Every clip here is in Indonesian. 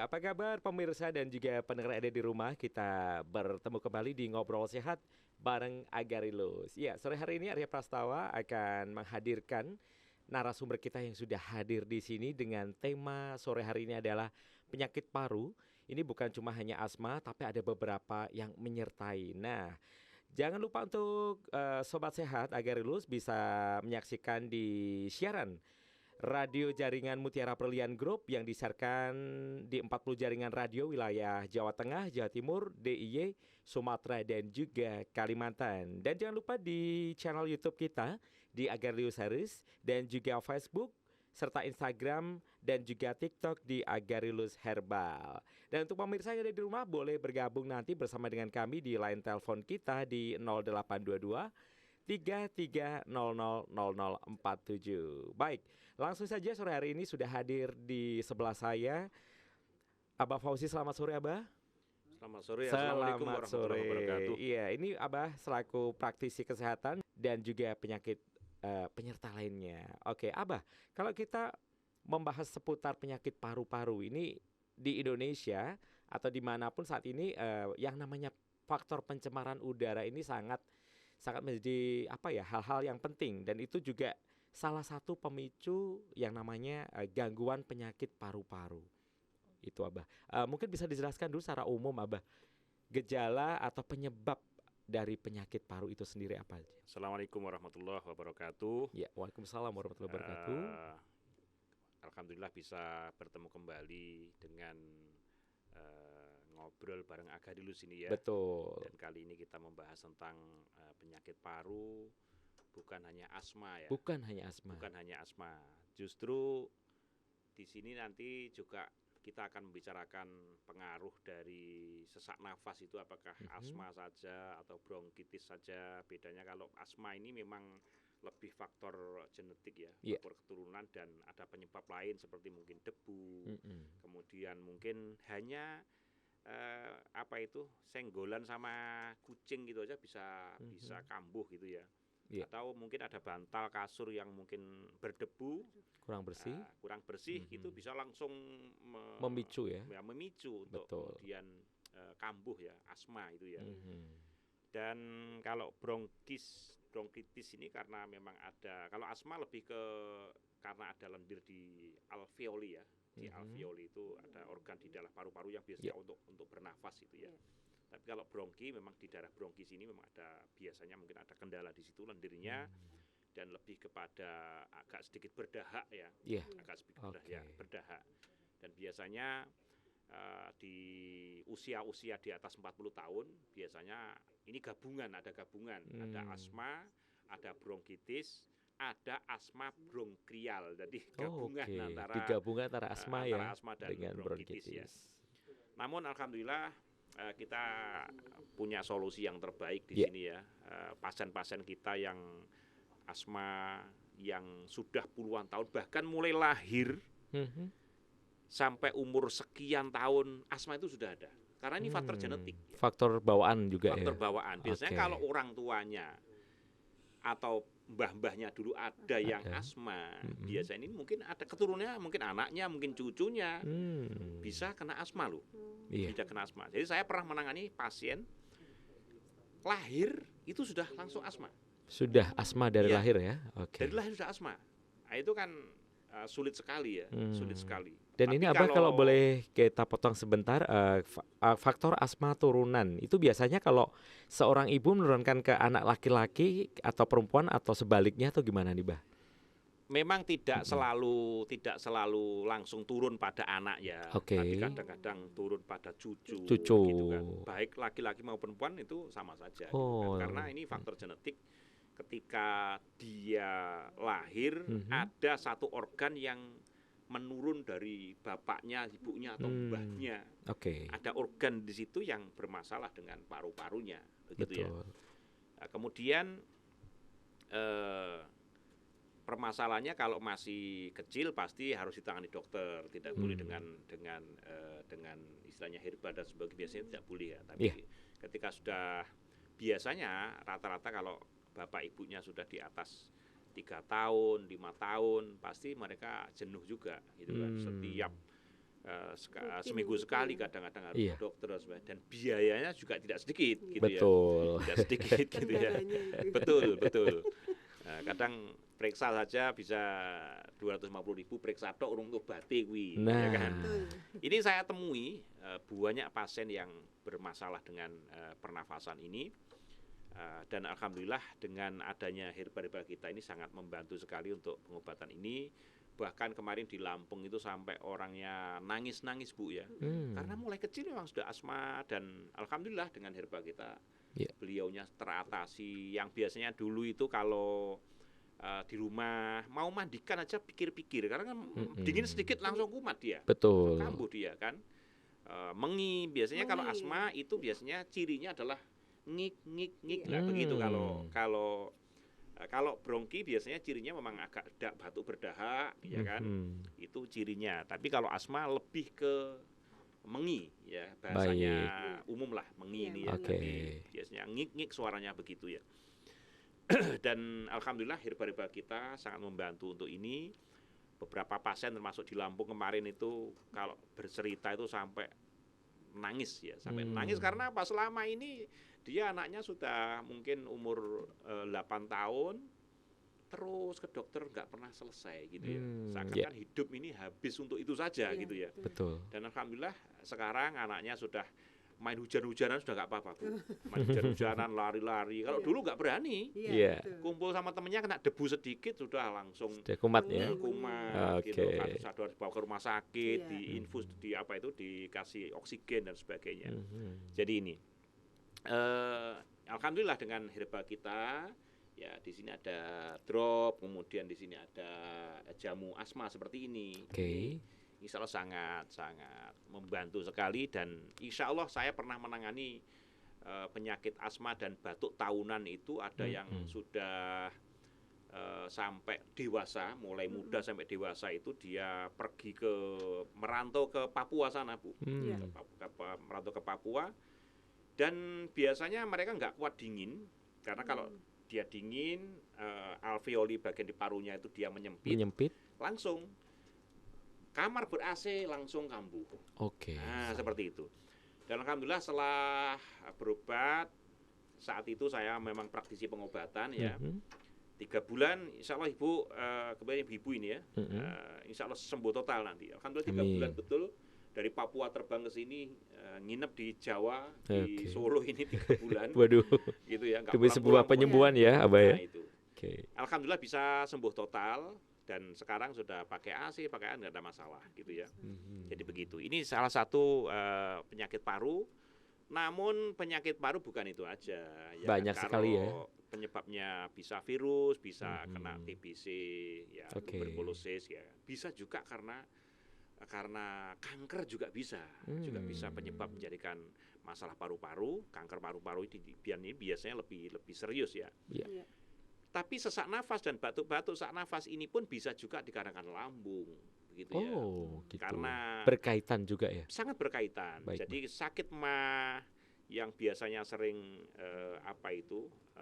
apa kabar pemirsa dan juga pendengar ada di rumah? Kita bertemu kembali di Ngobrol Sehat bareng Agarilus. Ya, sore hari ini Arya Prastawa akan menghadirkan narasumber kita yang sudah hadir di sini dengan tema sore hari ini adalah penyakit paru. Ini bukan cuma hanya asma, tapi ada beberapa yang menyertai. Nah, jangan lupa untuk Sobat Sehat Agarilus bisa menyaksikan di siaran radio jaringan Mutiara Perlian Group yang disiarkan di 40 jaringan radio wilayah Jawa Tengah, Jawa Timur, DIY, Sumatera dan juga Kalimantan. Dan jangan lupa di channel YouTube kita di Agarius Harris dan juga Facebook serta Instagram dan juga TikTok di Agarilus Herbal. Dan untuk pemirsa yang ada di rumah boleh bergabung nanti bersama dengan kami di line telepon kita di 0822 33000047. Baik, langsung saja sore hari ini sudah hadir di sebelah saya Abah Fauzi. Selamat sore Abah. Selamat sore. Assalamualaikum Selamat warahmatullahi sore. wabarakatuh. Iya, ini Abah selaku praktisi kesehatan dan juga penyakit penyerta lainnya. Oke, Abah, kalau kita membahas seputar penyakit paru-paru ini di Indonesia atau dimanapun saat ini yang namanya faktor pencemaran udara ini sangat menjadi hal-hal yang penting, dan itu juga salah satu pemicu yang namanya gangguan penyakit paru-paru. Itu Abah. Mungkin bisa dijelaskan dulu secara umum Abah, gejala atau penyebab dari penyakit paru itu sendiri apa aja? Assalamualaikum warahmatullahi wabarakatuh. Ya, waalaikumsalam warahmatullahi wabarakatuh. Alhamdulillah bisa bertemu kembali dengan ngobrol bareng Agarilus ini ya. Betul. Dan kali ini kita membahas tentang penyakit paru, bukan hanya asma ya. Bukan hanya asma. Bukan hanya asma. Justru di sini nanti juga kita akan membicarakan pengaruh dari sesak nafas itu, apakah asma saja atau bronkitis saja. Bedanya kalau asma ini memang lebih faktor genetik ya, faktor keturunan, dan ada penyebab lain seperti mungkin debu, kemudian mungkin hanya senggolan sama kucing gitu aja bisa kambuh gitu ya. Atau mungkin ada bantal kasur yang mungkin berdebu, kurang bersih gitu, bisa langsung memicu memicu untuk kemudian kambuh ya, asma itu ya. Dan kalau bronkitis ini karena memang ada, kalau asma lebih karena ada lendir di alveoli ya. Di alveoli itu ada organ di dalam paru-paru yang biasanya untuk bernafas itu ya. Tapi kalau bronki memang di daerah bronkis ini memang biasanya mungkin ada kendala di situ lendirnya, dan lebih kepada agak sedikit berdahak ya. Agak sedikit berdahak. Dan biasanya di usia di atas 40 tahun biasanya ini ada gabungan, ada asma, ada bronkitis, ada asma bronkial. Jadi digabungkan antara asma dan dengan bronkitis ya. Namun alhamdulillah kita punya solusi yang terbaik di sini ya. Pasien-pasien kita yang asma yang sudah puluhan tahun, bahkan mulai lahir sampai umur sekian tahun, asma itu sudah ada. Karena ini faktor genetik. Faktor bawaan juga faktor bawaan. Biasanya kalau orang tuanya atau mbah-mbahnya dulu ada yang asma, biasanya ini mungkin ada keturunannya, mungkin anaknya, mungkin cucunya bisa kena asma loh. Bisa kena asma. Jadi saya pernah menangani pasien lahir itu sudah langsung asma. Sudah asma dari lahir ya? Dari lahir sudah asma. Nah, itu kan sulit sekali ya, sulit sekali. Dan tapi ini Abah kalau boleh kita potong sebentar, faktor asma turunan itu biasanya kalau seorang ibu menurunkan ke anak laki-laki atau perempuan atau sebaliknya atau gimana nih Bah? Memang tidak selalu langsung turun pada anak ya, tapi kadang-kadang turun pada cucu gitu kan. Baik laki-laki maupun perempuan itu sama saja gitu kan. Karena ini faktor genetik. Ketika dia lahir ada satu organ yang menurun dari bapaknya, ibunya atau mbahnya. Ada organ di situ yang bermasalah dengan paru-parunya, begitu ya. Nah, kemudian permasalahannya kalau masih kecil pasti harus ditangani dokter, tidak boleh dengan istilahnya herba dan sebagainya, biasanya tidak boleh ya. Tapi ketika sudah, biasanya rata-rata kalau bapak ibunya sudah di atas 3 tahun, 5 tahun, pasti mereka jenuh juga gitu kan. Setiap seminggu sekali kadang-kadang harus ke dokter dan biayanya juga tidak sedikit gitu Betul. ya. Tidak sedikit gitu ya. Betul. Kadang periksa saja bisa 250.000 periksa tok urung obate kuwi ya kan. Ini saya temui banyak pasien yang bermasalah dengan pernafasan ini. Dan alhamdulillah dengan adanya herbal kita ini sangat membantu sekali untuk pengobatan ini. Bahkan kemarin di Lampung itu sampai orangnya nangis-nangis Bu ya. Karena mulai kecil memang sudah asma dan alhamdulillah dengan herbal kita beliaunya teratasi. Yang biasanya dulu itu kalau di rumah mau mandikan aja pikir-pikir karena kan dingin sedikit langsung kumat dia. Betul. Kambuh dia kan. Mengi biasanya kalau asma itu biasanya cirinya adalah ngik. Nah begitu kalau bronki biasanya cirinya memang agak batuk berdahak ya kan. Itu cirinya. Tapi kalau asma lebih ke mengi ya, bahasanya umum lah mengi ini ya. Tapi biasanya ngik suaranya begitu ya. Dan alhamdulillah herbal kita sangat membantu untuk ini. Beberapa pasien termasuk di Lampung kemarin itu kalau bercerita itu sampai nangis ya, sampai nangis karena apa? Selama ini dia anaknya sudah mungkin umur 8 tahun terus ke dokter nggak pernah selesai gitu ya. Seakan-akan hidup ini habis untuk itu saja gitu ya. Betul. Dan alhamdulillah sekarang anaknya sudah main hujan-hujanan sudah nggak apa-apa Bu. Main hujan-hujanan, lari-lari. Kalau dulu nggak berani. Kumpul sama temennya kena debu sedikit sudah langsung kumat ya. Kumat gitu. Harus dibawa ke rumah sakit, diinfus di apa itu dikasih oksigen dan sebagainya. Jadi ini alhamdulillah dengan herbal kita ya di sini ada drop, kemudian di sini ada jamu asma seperti ini. Insya Allah sangat membantu sekali dan insya Allah saya pernah menangani penyakit asma dan batuk tahunan itu ada yang sudah sampai dewasa, mulai muda sampai dewasa itu dia pergi merantau ke Papua sana Bu, merantau ke Papua dan biasanya mereka nggak kuat dingin karena kalau dia dingin alveoli bagian di parunya itu dia menyempit. Langsung kamar ber-AC langsung kambuh. Nah, seperti itu. Dan alhamdulillah setelah berobat, saat itu saya memang praktisi pengobatan ya. 3 bulan, insya Allah Ibu, kemudian Ibu ini ya, insya Allah sembuh total nanti. Alhamdulillah 3 bulan betul. Dari Papua terbang ke sini, nginep di Jawa, di Solo ini 3 bulan. Waduh. Gitu ya. Demi sebuah penyembuhan ya, Abah ya. Nah, itu. Alhamdulillah bisa sembuh total. Dan sekarang sudah pakai AC, pakai nggak ada masalah gitu ya. Jadi begitu. Ini salah satu penyakit paru. Namun penyakit paru bukan itu aja. Ya, banyak sekali ya. Penyebabnya bisa virus, bisa kena TBC, ya, tuberkulosis ya. Bisa juga karena kanker juga bisa penyebab menjadikan masalah paru-paru. Kanker paru-paru ini biasanya lebih serius ya. Tapi sesak nafas dan batuk-batuk sesak nafas ini pun bisa juga dikarenakan lambung, begitu ya. Gitu. Karena berkaitan juga ya. Sangat berkaitan. Jadi sakit mah yang biasanya sering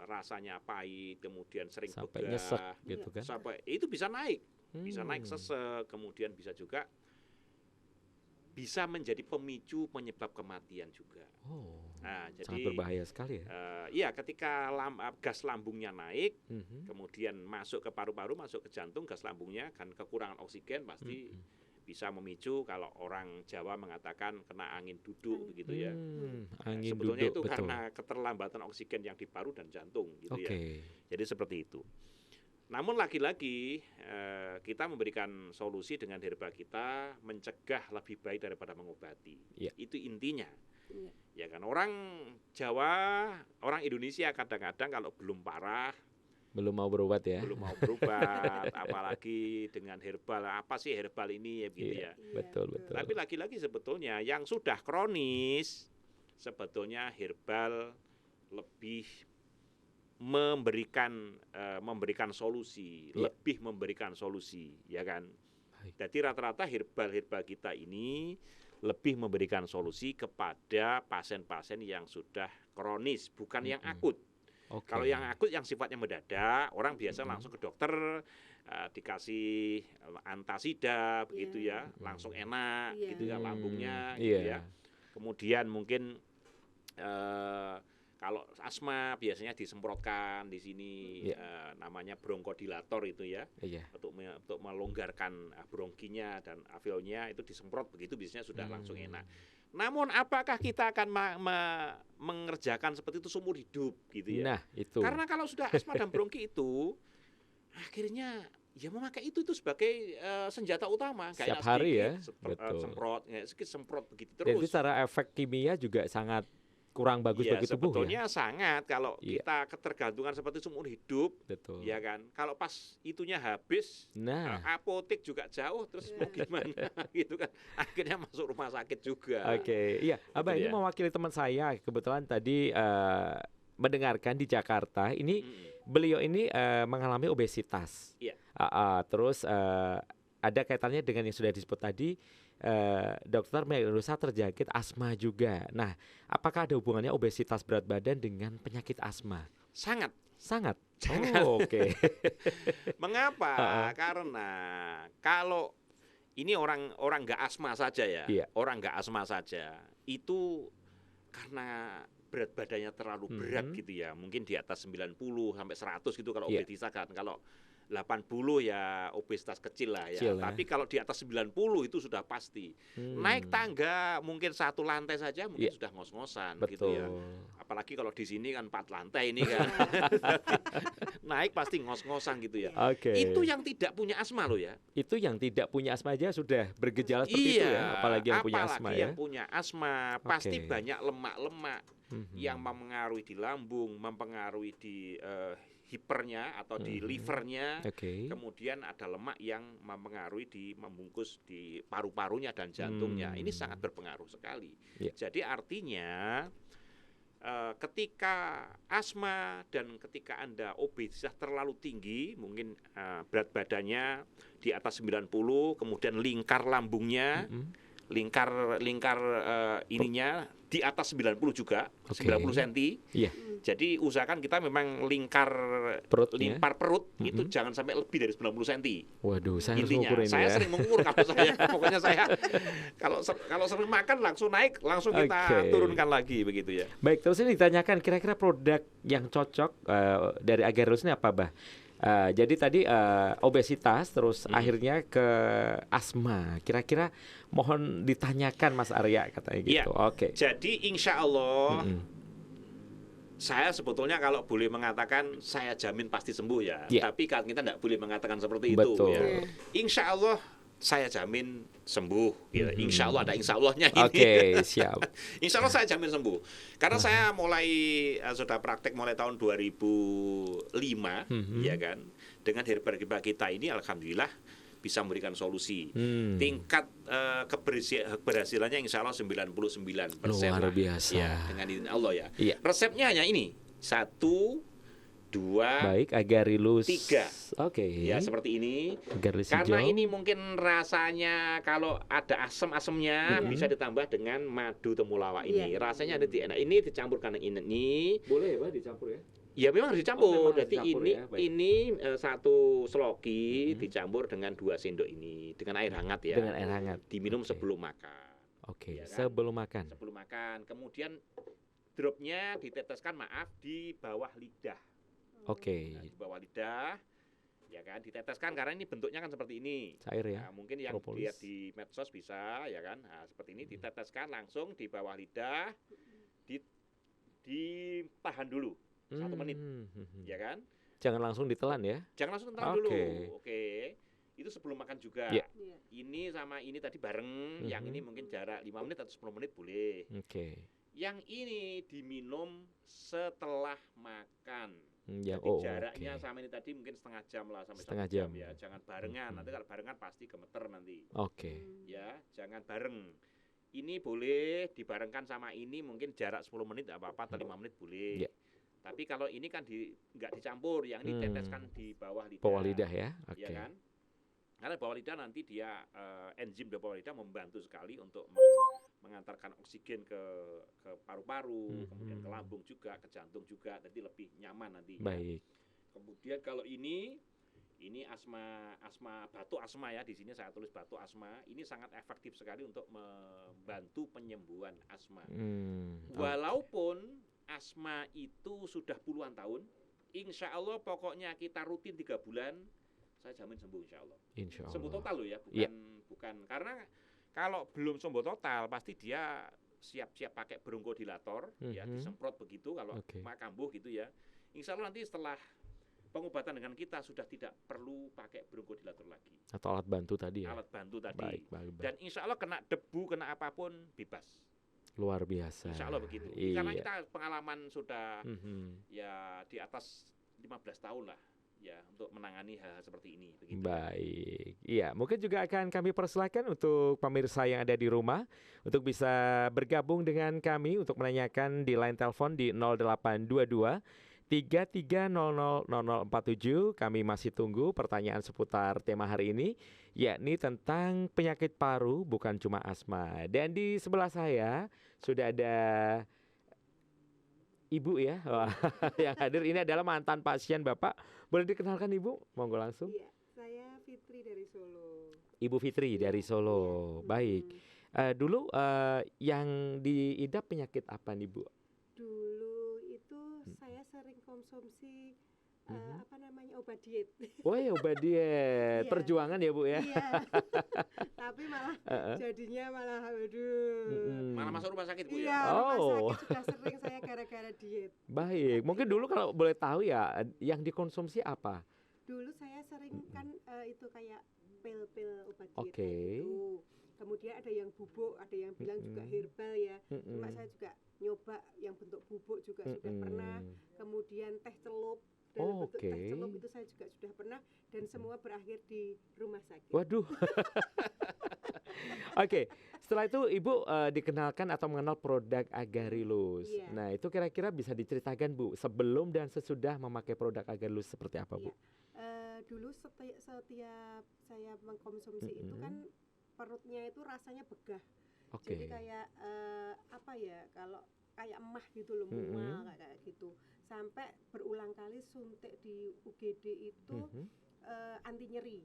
rasanya pahit, kemudian sering sampai begah, nyesek gitu kan. Sampai itu bisa naik, bisa naik sesek, kemudian bisa juga bisa menjadi pemicu penyebab kematian juga. Nah, sangat jadi berbahaya sekali ya. Iya, ketika gas lambungnya naik, kemudian masuk ke paru-paru, masuk ke jantung, gas lambungnya kan kekurangan oksigen pasti bisa memicu kalau orang Jawa mengatakan kena angin duduk begitu ya. Angin sebetulnya duduk, itu karena keterlambatan oksigen yang di paru dan jantung gitu ya. Jadi seperti itu. Namun lagi-lagi kita memberikan solusi dengan herbal kita mencegah lebih baik daripada mengobati. Itu intinya. Ya kan orang Jawa, orang Indonesia kadang-kadang kalau belum parah, belum mau berobat ya. Belum mau berobat, apalagi dengan herbal. Apa sih herbal ini ya begitu ya. Betul. Tapi lagi-lagi sebetulnya yang sudah kronis sebetulnya herbal lebih memberikan solusi, lebih memberikan solusi, ya kan. Jadi rata-rata herbal kita ini lebih memberikan solusi kepada pasien-pasien yang sudah kronis, bukan yang akut. Kalau yang akut yang sifatnya mendadak, orang biasa langsung ke dokter, dikasih antasida begitu ya, langsung enak gitu ya lambungnya gitu ya. Kemudian mungkin kalau asma biasanya disemprotkan di sini namanya bronkodilator itu ya, untuk melonggarkan bronkinya dan alveolnya itu disemprot begitu biasanya sudah langsung enak. Namun apakah kita akan mengerjakan seperti itu seumur hidup gitu ya? Nah, itu. Karena kalau sudah asma dan bronki itu akhirnya ya memakai itu sebagai senjata utama. Setiap hari ya, semprot, sedikit semprot begitu terus. Jadi secara efek kimia juga sangat kurang bagus bagi tubuh sebetulnya sangat kalau kita ketergantungan seperti seumur hidup. Betul. Ya kan, kalau pas itunya habis, apotek juga jauh, terus mau gimana gitu kan, akhirnya masuk rumah sakit juga. Iya, Abah ini mewakili teman saya kebetulan tadi mendengarkan di Jakarta. Ini beliau ini mengalami obesitas. Terus ada kaitannya dengan yang sudah disebut tadi. Dokter Melisa terjangkit asma juga. Nah, apakah ada hubungannya obesitas berat badan dengan penyakit asma? Sangat. Oke. Mengapa? Karena kalau ini orang nggak asma saja ya, orang nggak asma saja itu karena berat badannya terlalu berat gitu ya, mungkin di atas 90 sampai 100 gitu kalau obesitas kan. Kalau 80 ya obesitas kecil lah ya. Tapi kalau di atas 90 itu sudah pasti. Naik tangga mungkin 1 lantai saja mungkin sudah ngos-ngosan gitu ya. Apalagi kalau di sini kan 4 lantai ini kan. Naik pasti ngos-ngosan gitu ya. Itu yang tidak punya asma loh ya. Itu yang tidak punya asma aja sudah bergejala seperti itu ya. Apalagi yang punya asma ya. Yang punya asma pasti banyak lemak-lemak yang mempengaruhi di lambung, mempengaruhi di hipernya atau di livernya, kemudian ada lemak yang mempengaruhi membungkus di paru-parunya dan jantungnya. Ini sangat berpengaruh sekali. Jadi artinya ketika asma dan ketika Anda obesitas terlalu tinggi, mungkin berat badannya di atas 90, kemudian lingkar lambungnya, lingkar ininya di atas 90 juga, 90 cm. Jadi usahakan kita memang lingkar perut itu jangan sampai lebih dari 90 cm. Waduh, saya intinya, harus mengukur ini saya sering mengukur kalau saya. Pokoknya saya kalau sering makan langsung naik, langsung kita turunkan lagi begitu ya. Baik, terus ini ditanyakan kira-kira produk yang cocok dari Agarelus ini apa, Bah? Jadi tadi obesitas, terus akhirnya ke asma. Kira-kira mohon ditanyakan Mas Arya katanya gitu. Jadi insya Allah saya sebetulnya kalau boleh mengatakan saya jamin pasti sembuh ya. Tapi kan kita tidak boleh mengatakan seperti itu ya. Insya Allah saya jamin sembuh. Gitu. Insya Allah ada insya Allahnya ini. Siap. Insya Allah saya jamin sembuh. Karena saya sudah praktek mulai tahun 2005, ya kan. Dengan herba kita ini, alhamdulillah bisa memberikan solusi. Tingkat keberhasilannya insya Allah 99%. Luar biasa. Ya, dengan izin Allah ya. Resepnya hanya ini. 1, 2, baik, Agarelus 3. Ya seperti ini. Karena ini mungkin rasanya kalau ada asam-asamnya bisa ditambah dengan madu temulawak ini. Rasanya nanti enak. Ini dicampurkan ini. Boleh ya, Pak, dicampur ya? Ya memang harus dicampur. Jadi ini 1 seloki dicampur dengan 2 sendok ini dengan air hangat ya. Dengan air hangat. Diminum sebelum makan. Ya kan? Sebelum makan. Sebelum makan. Kemudian dropnya diteteskan di bawah lidah. Di bawah lidah, ya kan, diteteskan karena ini bentuknya kan seperti ini. Cair ya. Mungkin yang lihat di medsos bisa, ya kan. Seperti ini diteteskan langsung di bawah lidah, ditahan dulu 1 menit, ya kan. Jangan langsung ditelan ya. Jangan langsung ditelan dulu. Itu sebelum makan juga. Ini sama ini tadi bareng, yang ini mungkin jarak 5 menit atau 10 menit boleh. Yang ini diminum setelah makan. Jadi jaraknya sama ini tadi mungkin setengah jam lah sampai 1 jam ya. Jangan barengan. Nanti kalau barengan pasti gemeter nanti. Ya, jangan bareng. Ini boleh dibarengkan sama ini mungkin jarak 10 menit enggak apa-apa atau 5 menit boleh. Tapi kalau ini kan enggak dicampur, yang ini teteskan di bawah lidah. Bawah lidah ya. Ya kan? Karena bawah lidah nanti dia enzim di bawah lidah membantu sekali untuk mengantarkan oksigen ke paru-paru, kemudian ke lambung juga, ke jantung juga, jadi lebih nyaman nantinya. Baik. Kemudian kalau ini Ini asma batuk asma ya, di sini saya tulis batuk asma. Ini sangat efektif sekali untuk membantu penyembuhan asma. Walaupun asma itu sudah puluhan tahun, insya Allah pokoknya kita rutin 3 bulan, saya jamin sembuh insya Allah. Sembuh total loh ya, bukan karena kalau belum sembuh total pasti dia siap-siap pakai bronkodilator, ya disemprot begitu kalau kambuh gitu ya. Insya Allah nanti setelah pengobatan dengan kita sudah tidak perlu pakai bronkodilator lagi. Atau alat bantu tadi ya? Alat bantu tadi. Baik. Dan insya Allah kena debu, kena apapun, bebas. Luar biasa. Insya Allah begitu. Iya. Karena kita pengalaman sudah ya di atas 15 tahun lah ya untuk menangani hal seperti ini. Begitu. Baik. Iya, mungkin juga akan kami persilakan untuk pemirsa yang ada di rumah untuk bisa bergabung dengan kami untuk menanyakan di line telepon di 0822 33000047. Kami masih tunggu pertanyaan seputar tema hari ini, yakni tentang penyakit paru, bukan cuma asma. Dan di sebelah saya sudah ada Ibu ya, yang hadir ini adalah mantan pasien Bapak. Boleh dikenalkan Ibu? Monggo langsung. Iya, saya Fitri dari Solo. Ibu Fitri dari Solo. Baik. Dulu yang diidap penyakit apa nih Bu? Dulu itu saya sering konsumsi obat diet. Oh ya, obat diet. Perjuangan ya Bu ya. Iya. Tapi malah jadinya malah masuk rumah sakit Bu ya. ya. Rumah sakit sudah sering saya gara-gara diet. Baik. Mungkin dulu kalau boleh tahu ya, yang dikonsumsi apa? Dulu saya sering kan itu kayak pil-pil obat diet gitu. Kemudian ada yang bubuk, ada yang bilang juga herbal ya. Cuma saya juga nyoba yang bentuk bubuk juga sudah pernah. Kemudian teh celup. Dan bentuk teh celup itu saya juga sudah pernah. Dan semua berakhir di rumah sakit. Waduh. Oke, setelah itu Ibu dikenalkan atau mengenal produk Agarilus. Iya. Nah, itu kira-kira bisa diceritakan Bu, sebelum dan sesudah memakai produk Agarilus seperti apa Bu? Dulu setiap saya mengkonsumsi itu kan perutnya itu rasanya begah. Jadi kayak kalau kayak emah gitu loh, mual kayak gitu. Sampai berulang kali suntik di UGD itu anti nyeri.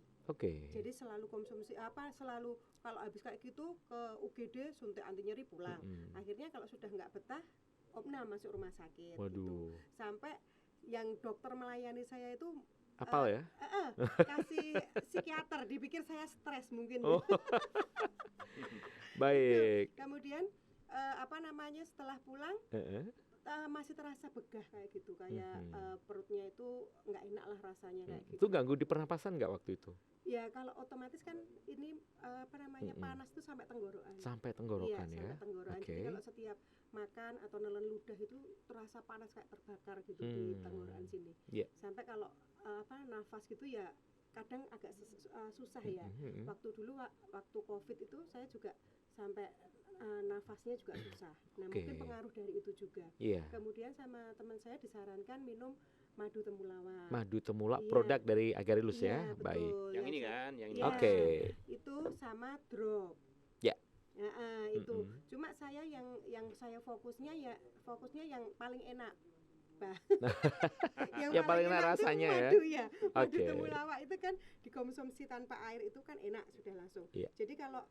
Jadi selalu konsumsi selalu kalau habis kayak gitu ke UGD suntik anti nyeri pulang. Akhirnya kalau sudah nggak betah, opnam masuk rumah sakit. Waduh. Gitu. Sampai yang dokter melayani saya itu apal ya? Kasih psikiater, dipikir saya stres mungkin. Baik. Kemudian setelah pulang masih terasa begah kayak gitu, kayak perutnya itu nggak enak lah rasanya kayak gitu. Itu ganggu di pernapasan nggak waktu itu? Ya kalau otomatis kan ini panas tuh sampai tenggorokan. Sampai tenggorokan ya. Sampai tenggorokan. Jadi kalau setiap makan atau nelen ludah itu terasa panas kayak terbakar gitu di tenggorokan sini. Sampai kalau nafas gitu ya kadang agak susah ya. Waktu dulu waktu COVID itu saya juga sampai nafasnya juga susah. Nah mungkin pengaruh dari itu juga. Kemudian sama teman saya disarankan minum madu temulawak. Madu temulawak produk dari Agarilus ya. Betul. Baik. Yang ini kan, yang ini. Itu sama drop. Itu. Cuma saya yang saya fokusnya yang paling enak. yang paling enak rasanya madu ya. Madu temulawak itu kan dikonsumsi tanpa air itu kan enak sudah langsung. Jadi kalau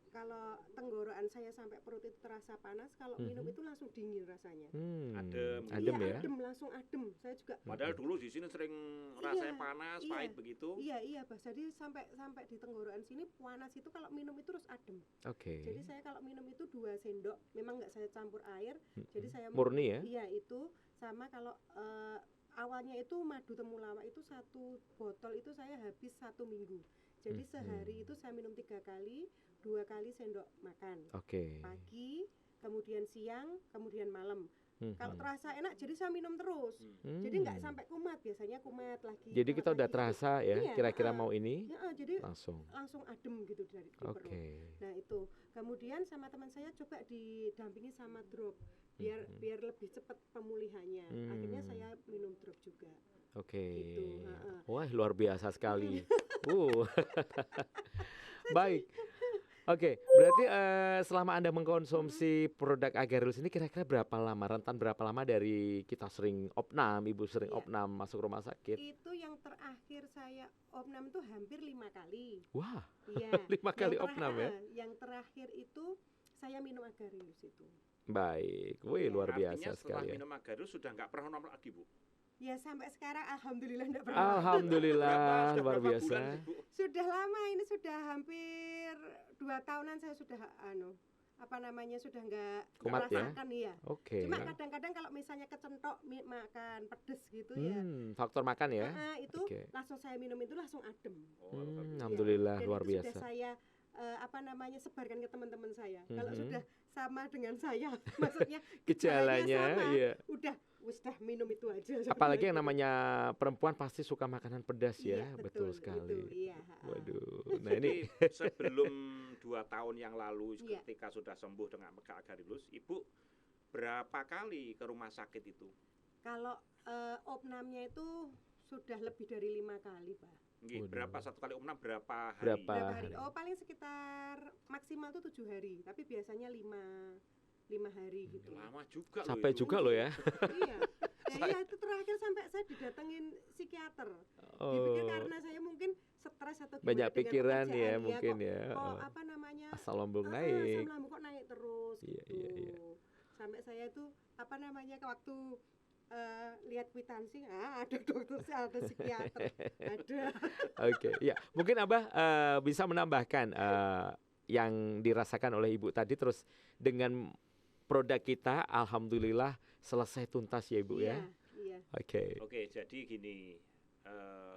tenggorokan saya sampai perut itu terasa panas, kalau minum itu langsung dingin rasanya. Adem ya. Adem, langsung adem. Saya juga. Padahal dulu di sini sering rasanya panas, pahit begitu. Iya, Bas. Jadi sampai di tenggorokan sini panas itu kalau minum itu terus adem. Jadi saya kalau minum itu 2 sendok, memang nggak saya campur air. Jadi saya murni ya. Iya, itu sama kalau awalnya itu madu temulawak itu 1 botol itu saya habis 1 minggu. Jadi sehari itu saya minum 3 kali, 2 kali sendok makan. Pagi, kemudian siang, kemudian malam. Kalau terasa enak, jadi saya minum terus. Jadi nggak sampai kumat, biasanya kumat lagi. Jadi kita udah terasa ya, kira-kira mau ini. Jadi langsung adem gitu dari perut. Nah itu, kemudian sama teman saya coba didampingi sama drop. Biar lebih cepat pemulihannya. Akhirnya saya minum drop juga. Gitu. Wah, luar biasa sekali. Baik. Oke, berarti selama Anda mengkonsumsi produk Agarelus ini kira-kira berapa lama, rentan berapa lama dari kita sering opnam, Ibu sering Iya. opnam masuk rumah sakit? Itu yang terakhir saya opnam itu hampir 5 kali. Wah, Iya. 5 kali opnam ya? Yang terakhir itu saya minum Agarelus itu. Baik, wih luar biasa Artinya setelah sekali ya. minum Agarelus sudah nggak pernah opnam lagi, Bu? Ya sampai sekarang alhamdulillah enggak pernah. Alhamdulillah, luar berapa biasa. bulan, Bu? Sudah lama ini, sudah hampir 2 tahunan saya sudah sudah nggak Kumat ya? merasakan ya. Oke. Cuma kadang-kadang kalau misalnya kecentok makan pedes gitu ya. Faktor makan ya? Itu Oke. langsung saya minum itu langsung adem. Alhamdulillah, Dan luar itu biasa. sudah saya sebarkan ke teman-teman saya. Kalau sudah sama dengan saya, maksudnya Gejalanya, sama, iya. udah minum itu aja. Apalagi yang namanya perempuan pasti suka makanan pedas ya, Iya, betul sekali. Itu, iya. Waduh, nah ini sebelum 2 tahun yang lalu Iya. ketika sudah sembuh dengan Agarelus, Ibu berapa kali ke rumah sakit itu? Kalau opnamnya itu sudah lebih dari 5 kali, Pak. Nggih, berapa satu kali opnam berapa hari? Berapa hari? Oh, paling sekitar maksimal tuh 7 hari, tapi biasanya 5 hari gitu. Lama juga loh capek itu. juga loh ya. Iya. Iya, itu terakhir sampai saya didatengin psikiater. Dipikir karena saya mungkin stres atau gimana Banyak dengan pikiran ya pekerjaan, mungkin kok, ya. Kok Asam lambung asam naik. lambung kok naik terus Iya, gitu. iya. Sampai saya itu waktu lihat kwitansi, ada dokter, ada psikiater, ada. Oke, ya mungkin Abah bisa menambahkan yang dirasakan oleh Ibu tadi, terus dengan produk kita alhamdulillah selesai tuntas ya Ibu ya. Iya. Oke, jadi gini,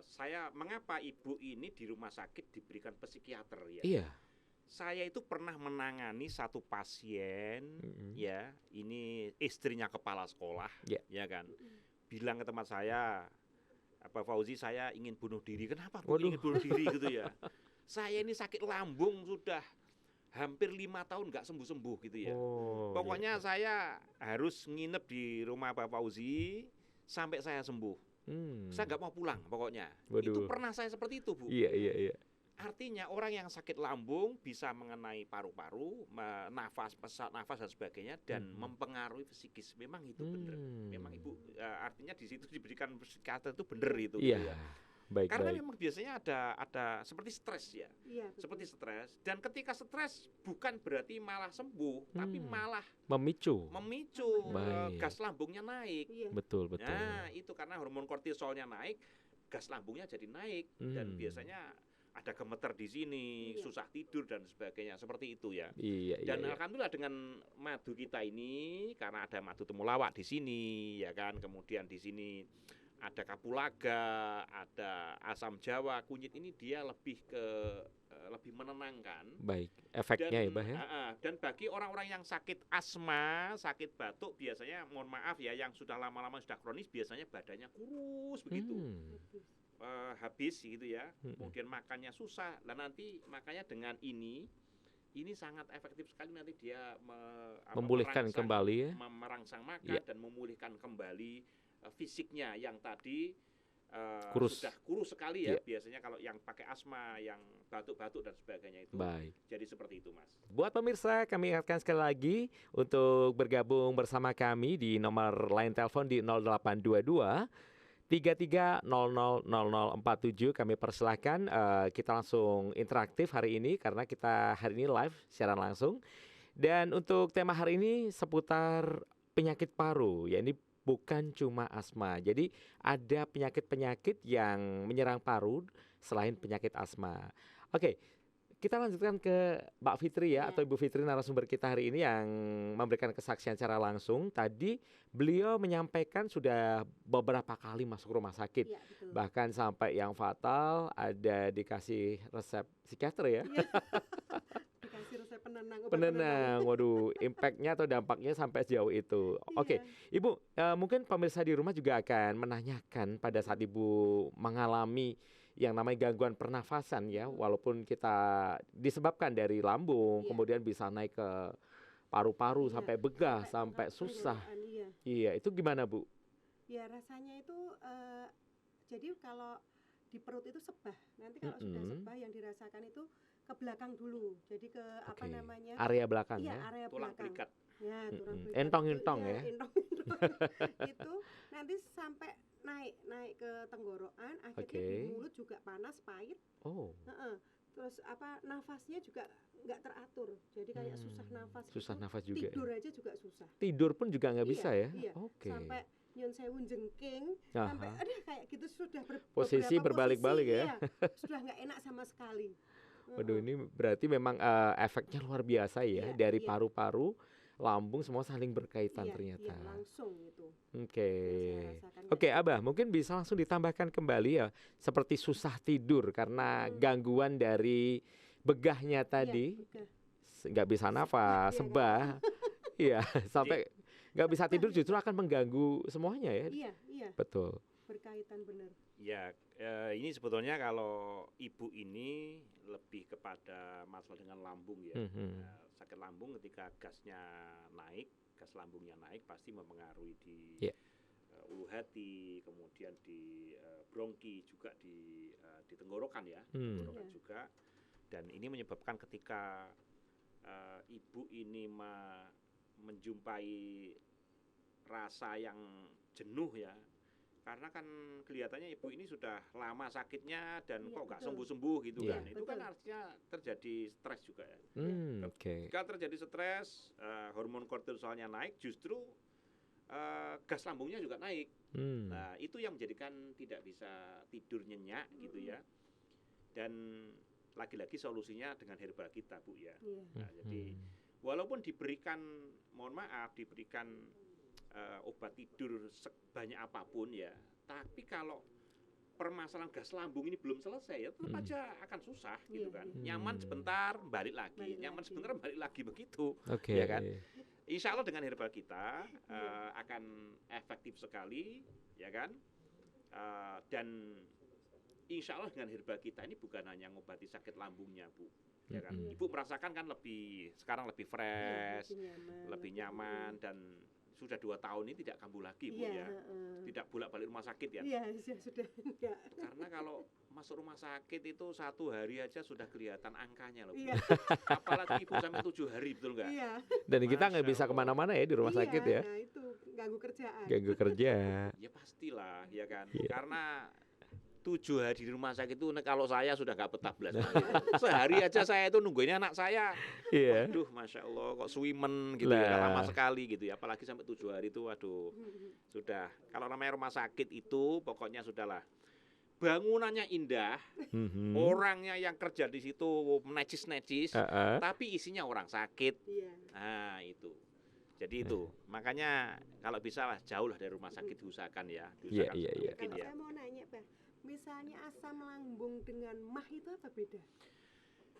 saya mengapa Ibu ini di rumah sakit diberikan psikiater ya? Iya. Saya itu pernah menangani satu pasien, ya, ini istrinya kepala sekolah, ya kan, bilang ke teman saya, Pak Fauzi, saya ingin bunuh diri. Kenapa Bu ingin bunuh diri gitu ya? Saya ini sakit lambung sudah hampir 5 tahun nggak sembuh-sembuh gitu ya. Pokoknya saya harus nginep di rumah Pak Fauzi sampai saya sembuh. Saya nggak mau pulang pokoknya. Itu pernah saya seperti itu, Bu. Iya. Artinya orang yang sakit lambung bisa mengenai paru-paru, nafas dan sebagainya, dan mempengaruhi psikis. Memang itu benar. Memang Ibu artinya di situ diberikan psikiater itu benar itu. Iya. Gitu ya. Baik. Karena memang biasanya ada seperti stres ya. Iya, seperti stres. Dan ketika stres bukan berarti malah sembuh, tapi malah memicu gas lambungnya naik. Iya. Betul. Nah, itu karena hormon kortisolnya naik, gas lambungnya jadi naik, dan biasanya ada gemeter di sini, susah tidur dan sebagainya, seperti itu ya. Dan alhamdulillah dengan madu kita ini, karena ada madu temulawak di sini, ya kan, kemudian di sini ada kapulaga, ada asam jawa, kunyit, ini dia lebih menenangkan. Baik, efeknya ya, Bah ya. Dan bagi orang-orang yang sakit asma, sakit batuk, biasanya mohon maaf ya, yang sudah lama-lama sudah kronis, biasanya badannya kurus begitu. Habis gitu ya, kemudian makannya susah. Dan nanti makanya dengan ini sangat efektif sekali, nanti dia memulihkan kembali ya, merangsang makan dan memulihkan kembali fisiknya yang tadi sudah kurus sekali ya. Biasanya kalau yang pakai asma, yang batuk-batuk dan sebagainya itu. Baik. Jadi seperti itu, Mas. Buat pemirsa, kami ingatkan sekali lagi untuk bergabung bersama kami di nomor line telepon di 0822 33000047. Kami persilahkan, kita langsung interaktif hari ini karena kita hari ini live siaran langsung. Dan untuk tema hari ini seputar penyakit paru, ya ini bukan cuma asma. Jadi ada penyakit-penyakit yang menyerang paru selain penyakit asma. Oke, kita lanjutkan ke Mbak Fitri ya, atau Ibu Fitri, narasumber kita hari ini yang memberikan kesaksian secara langsung. Tadi beliau menyampaikan sudah beberapa kali masuk rumah sakit, bahkan sampai yang fatal ada dikasih resep psikiater ya. Dikasih resep penenang. Waduh, impactnya atau dampaknya sampai sejauh itu. Oke, Ibu, mungkin pemirsa di rumah juga akan menanyakan pada saat Ibu mengalami yang namanya gangguan pernafasan ya, walaupun kita disebabkan dari lambung, kemudian bisa naik ke paru-paru sampai begah, sampai susah. Iya, itu gimana Bu? Ya rasanya itu, jadi kalau di perut itu sebah. Nanti kalau sudah sebah yang dirasakan itu ke belakang dulu. Jadi ke apa namanya? Area belakang iya, ya. area Tulang belakang. belikat. Ya, tulang belikat. Entong-entong ya. Entong-entong. Itu nanti sampai naik ke tenggorokan, akhirnya di mulut juga panas, pahit. Terus apa nafasnya juga nggak teratur, jadi kayak susah nafas. Susah gitu. nafas juga. Tidur aja juga susah. Tidur pun juga nggak bisa ya? Iya. Sampai nyun sewu jengking, sampai ada kayak gitu sudah posisi berbalik-balik ya. Iya, sudah nggak enak sama sekali. Waduh, ini berarti memang efeknya luar biasa ya, dari paru-paru, lambung semua saling berkaitan ternyata. Iya, langsung itu. Oke, Abah, mungkin bisa langsung ditambahkan kembali ya, seperti susah tidur karena gangguan dari begahnya tadi, nggak bisa nafas, sebah, iya, sampai nggak bisa tidur justru akan mengganggu semuanya ya. Iya. Betul. Berkaitan benar. Ya, ini sebetulnya kalau ibu ini lebih kepada masalah dengan lambung ya. Sakit lambung ketika gasnya naik, gas lambungnya naik pasti mempengaruhi di ulu hati, kemudian di bronki, juga di tenggorokan ya, tenggorokan juga. Dan ini menyebabkan ketika ibu ini menjumpai rasa yang jenuh ya, karena kan kelihatannya ibu ini sudah lama sakitnya dan kok nggak sembuh-sembuh gitu kan. Itu kan artinya terjadi stres juga ya. Jika terjadi stres, hormon kortisolnya naik, justru gas lambungnya juga naik. Nah, itu yang menjadikan tidak bisa tidur nyenyak gitu ya. Dan lagi-lagi solusinya dengan herbal kita, Bu ya. Nah, jadi walaupun diberikan, mohon maaf, diberikan obat tidur sebanyak apapun ya, tapi kalau permasalahan gas lambung ini belum selesai ya tetap aja akan susah gitu kan. Nyaman sebentar balik lagi, nyaman sebentar balik lagi begitu, ya kan. Insya Allah dengan herbal kita akan efektif sekali, ya kan. Dan insya Allah dengan herbal kita ini bukan hanya ngobati sakit lambungnya, Bu, ya kan. Ibu merasakan kan sekarang lebih fresh, lebih nyaman, dan sudah 2 tahun ini tidak kambuh lagi, Bu ya. Tidak bolak-balik rumah sakit ya. Iya, sudah enggak. Karena kalau masuk rumah sakit itu 1 hari aja sudah kelihatan angkanya loh, Bu. Iya. Apalagi ibu sampai 7 hari, betul nggak? Iya. Dan kita nggak bisa kemana-mana ya di rumah sakit ya. Nah itu ganggu kerjaan. Ganggu kerja. Ya pastilah, ya kan. Karena 7 hari di rumah sakit itu kalau saya sudah nggak betah belas. Sehari aja saya itu nungguinnya anak saya. Waduh, Masya Allah, kok swimen gitu ya, lama sekali gitu ya. Apalagi sampai 7 hari itu, waduh, sudah. Kalau namanya rumah sakit itu pokoknya sudahlah. Bangunannya indah, orangnya yang kerja di situ necis-necis, tapi isinya orang sakit. Nah itu. Jadi itu, makanya kalau bisa lah jauh lah dari rumah sakit diusahakan ya. Kalau saya mau nanya, Bah, misalnya asam lambung dengan MAH itu apa beda?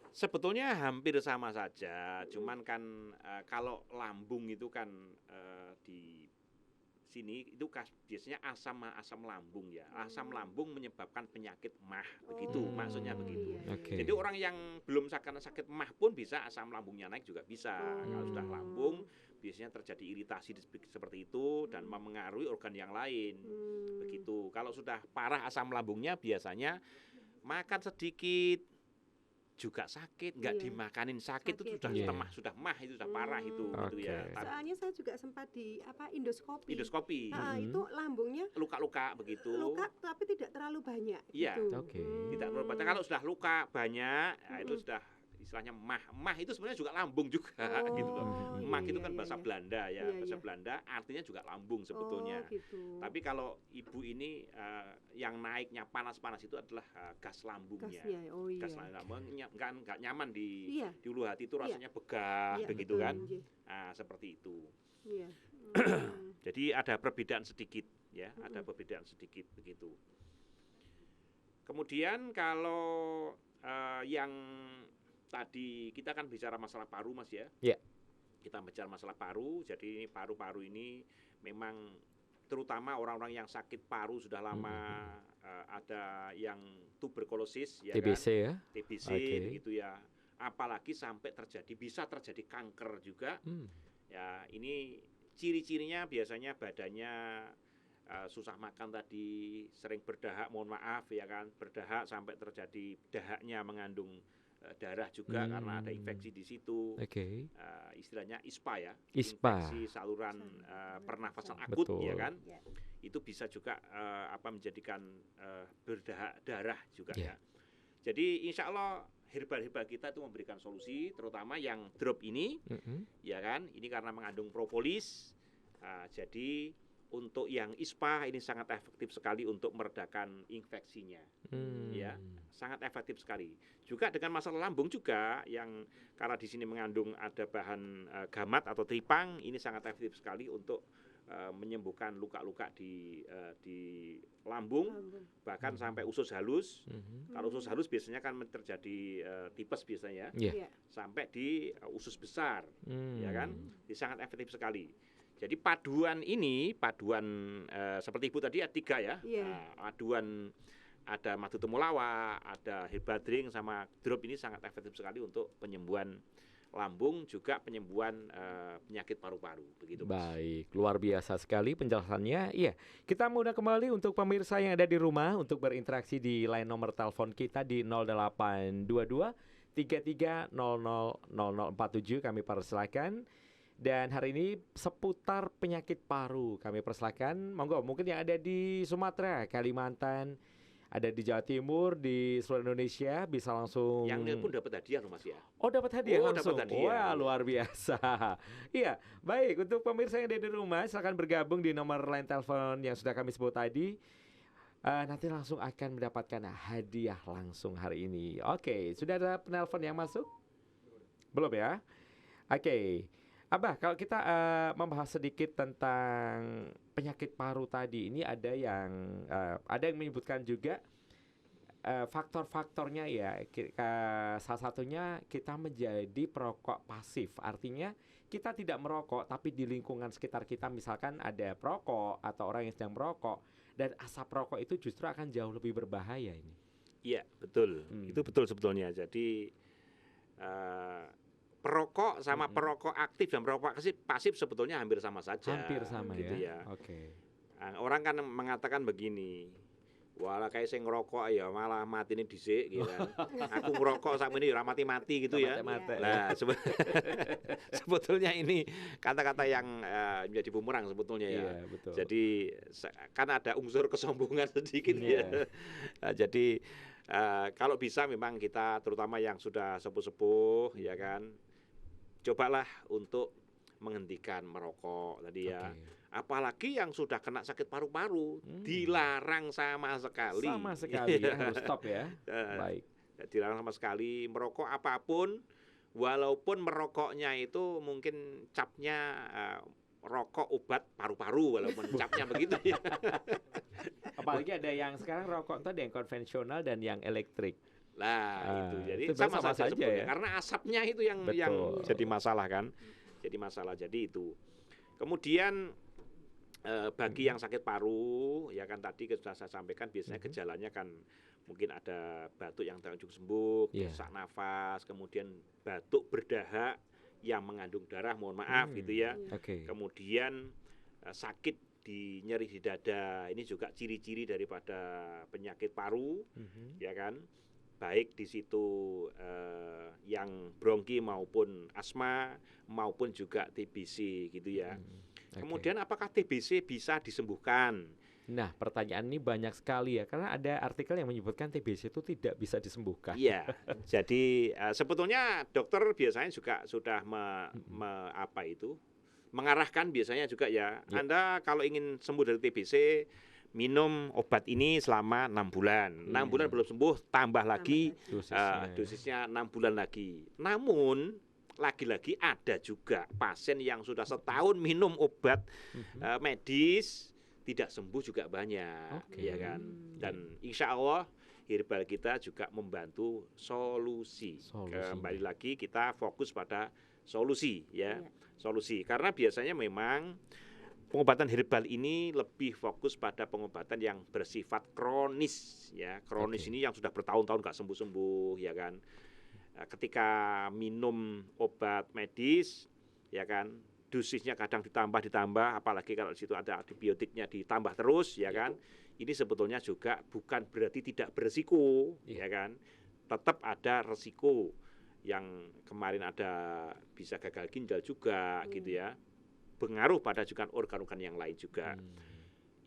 Sebetulnya hampir sama saja, cuman kan kalau lambung itu kan di sini itu biasanya asam lambung ya. Asam lambung menyebabkan penyakit MAH, begitu maksudnya begitu. Jadi orang yang belum sakit MAH pun bisa asam lambungnya naik juga bisa. Kalau sudah lambung biasanya terjadi iritasi seperti itu dan memengaruhi organ yang lain. Begitu. Kalau sudah parah asam lambungnya biasanya makan sedikit juga sakit, nggak dimakanin sakit itu sudah sudah MAH, itu sudah parah itu gitu ya. Soalnya saya juga sempat endoskopi. Itu lambungnya luka-luka begitu. Luka tapi tidak terlalu banyak. Iya. Gitu. Tidak terlalu banyak. Kalau sudah luka banyak, itu sudah istilahnya MAH. MAH itu sebenarnya juga lambung juga gitu loh. MAH itu kan bahasa Belanda ya, bahasa Belanda artinya juga lambung sebetulnya. Gitu. Tapi kalau ibu ini yang naiknya panas-panas itu adalah gas lambungnya. Gas lambungnya nggak nyaman di ulu hati itu rasanya begah begitu kan. Nah, seperti itu. Jadi ada perbedaan sedikit ya, ada perbedaan sedikit begitu. Kemudian kalau yang tadi kita kan bicara masalah paru, Mas ya. Kita bicara masalah paru, jadi paru-paru ini memang terutama orang-orang yang sakit paru sudah lama, ada yang tuberkulosis ya, TBC kan? Ya. TBC begitu ya. Apalagi sampai bisa terjadi kanker juga. Ya, ini ciri-cirinya biasanya badannya susah makan tadi, sering berdahak, mohon maaf ya kan, berdahak sampai terjadi dahaknya mengandung darah juga karena ada infeksi di situ. Istilahnya ISPA ya, infeksi saluran pernafasan akut, ya kan. Itu bisa juga menjadikan berdahak darah juga ya. Jadi insya Allah herbal-herbal kita itu memberikan solusi, terutama yang drop ini, ya kan. Ini karena mengandung propolis. Jadi untuk yang ISPA ini sangat efektif sekali untuk meredakan infeksinya, ya, sangat efektif sekali. Juga dengan masalah lambung juga, yang karena di sini mengandung ada bahan gamat atau tripang, ini sangat efektif sekali untuk menyembuhkan luka-luka di lambung, bahkan sampai usus halus. Kalau usus halus biasanya kan terjadi tipes biasanya, sampai di usus besar, ya kan, ini sangat efektif sekali. Jadi paduan seperti Ibu tadi ada 3 ya, paduan ada madu temulawak, ada herbal drink sama drop, ini sangat efektif sekali untuk penyembuhan lambung, juga penyembuhan penyakit paru-paru, begitu. Baik, luar biasa sekali penjelasannya. Iya, kita mudah kembali untuk pemirsa yang ada di rumah untuk berinteraksi di line nomor telepon kita di 0822 33 00 0047, kami persilakan. Dan hari ini seputar penyakit paru kami persilakan. Monggo, mungkin yang ada di Sumatera, Kalimantan, ada di Jawa Timur, di seluruh Indonesia bisa langsung. Yang pun dapat hadiah loh Mas ya. Oh, dapat hadiah langsung. Dapat hadiah. Wah, luar biasa. Iya, baik, untuk pemirsa yang ada di rumah silakan bergabung di nomor line telepon yang sudah kami sebut tadi. Nanti langsung akan mendapatkan hadiah langsung hari ini. Oke, sudah ada penelpon yang masuk? Belum ya? Oke. Abah, kalau kita membahas sedikit tentang penyakit paru tadi, ini ada yang menyebutkan juga faktor-faktornya ya. Salah satunya kita menjadi perokok pasif, artinya kita tidak merokok, tapi di lingkungan sekitar kita misalkan ada perokok atau orang yang sedang merokok, dan asap rokok itu justru akan jauh lebih berbahaya ini. Iya, betul. Itu betul sebetulnya. Jadi perokok sama perokok aktif dan perokok pasif sebetulnya hampir sama saja. Hampir sama gitu ya. Oke. Nah, orang kan mengatakan begini, walah kayak saya ngerokok ya malah mati ini dhisik gitu kan. Aku ngerokok sampe ini ya mati-mati gitu ya. Nah, sebetulnya ini kata-kata yang menjadi bumerang sebetulnya ya. Iya, betul. Jadi kan ada unsur kesombongan sedikit ya. Nah, jadi kalau bisa memang kita terutama yang sudah sepuh-sepuh ya kan, cobalah untuk menghentikan merokok tadi ya. Apalagi yang sudah kena sakit paru-paru, dilarang sama sekali. Sama sekali ya, harus stop ya. Baik. Dilarang sama sekali merokok apapun, walaupun merokoknya itu mungkin capnya rokok obat paru-paru, walaupun capnya begitu ya. Apalagi ada yang sekarang rokok itu ada yang konvensional dan yang elektrik. Nah, itu jadi itu sama saja ya. karena asapnya itu yang jadi masalah kan. Jadi masalah. Jadi itu. Kemudian bagi yang sakit paru ya kan, tadi sudah saya sampaikan biasanya gejalanya kan mungkin ada batuk yang tak kunjung sembuh, sesak nafas, kemudian batuk berdahak yang mengandung darah, mohon maaf gitu ya. Kemudian sakit di nyeri di dada, ini juga ciri-ciri daripada penyakit paru, ya kan. Baik di situ yang bronki maupun asma maupun juga TBC gitu ya. Kemudian apakah TBC bisa disembuhkan? Nah, pertanyaan ini banyak sekali ya, karena ada artikel yang menyebutkan TBC itu tidak bisa disembuhkan. Iya, jadi sebetulnya dokter biasanya juga sudah mengarahkan biasanya juga ya. Anda kalau ingin sembuh dari TBC, minum obat ini selama 6 bulan. 6 bulan belum sembuh, tambah lagi dosisnya 6 bulan lagi. Namun lagi-lagi ada juga pasien yang sudah setahun minum obat medis tidak sembuh juga banyak, ya kan. Dan insya Allah herbal kita juga membantu solusi. Kembali lagi kita fokus pada solusi ya. Solusi, karena biasanya memang pengobatan herbal ini lebih fokus pada pengobatan yang bersifat kronis ya. Kronis ini yang sudah bertahun-tahun nggak sembuh-sembuh ya kan. Ketika minum obat medis ya kan, dosisnya kadang ditambah, apalagi kalau di situ ada antibiotiknya ditambah terus ya kan. Ini sebetulnya juga bukan berarti tidak beresiko ya kan. tetap ada resiko yang kemarin ada bisa gagal ginjal juga gitu ya, pengaruh pada juga organ-organ yang lain juga.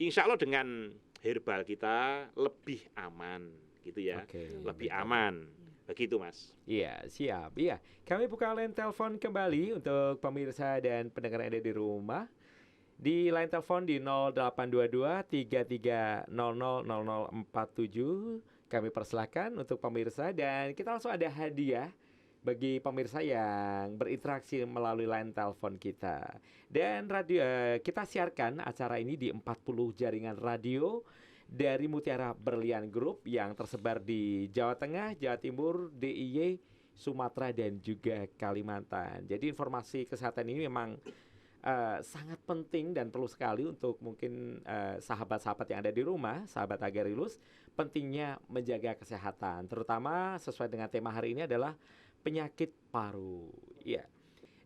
Insya Allah dengan herbal kita lebih aman gitu ya, lebih aman. Begitu Mas. Iya, siap. Iya, kami buka line telepon kembali untuk pemirsa dan pendengar yang ada di rumah. Di line telepon di 0822 33000047. Kami persilahkan untuk pemirsa, dan kita langsung ada hadiah bagi pemirsa yang berinteraksi melalui line telepon kita. Dan radio kita siarkan acara ini di 40 jaringan radio dari Mutiara Berlian Group yang tersebar di Jawa Tengah, Jawa Timur, DIY, Sumatera, dan juga Kalimantan. Jadi informasi kesehatan ini memang sangat penting dan perlu sekali untuk mungkin sahabat-sahabat yang ada di rumah, sahabat Agarilus, pentingnya menjaga kesehatan, terutama sesuai dengan tema hari ini adalah penyakit paru. Ya.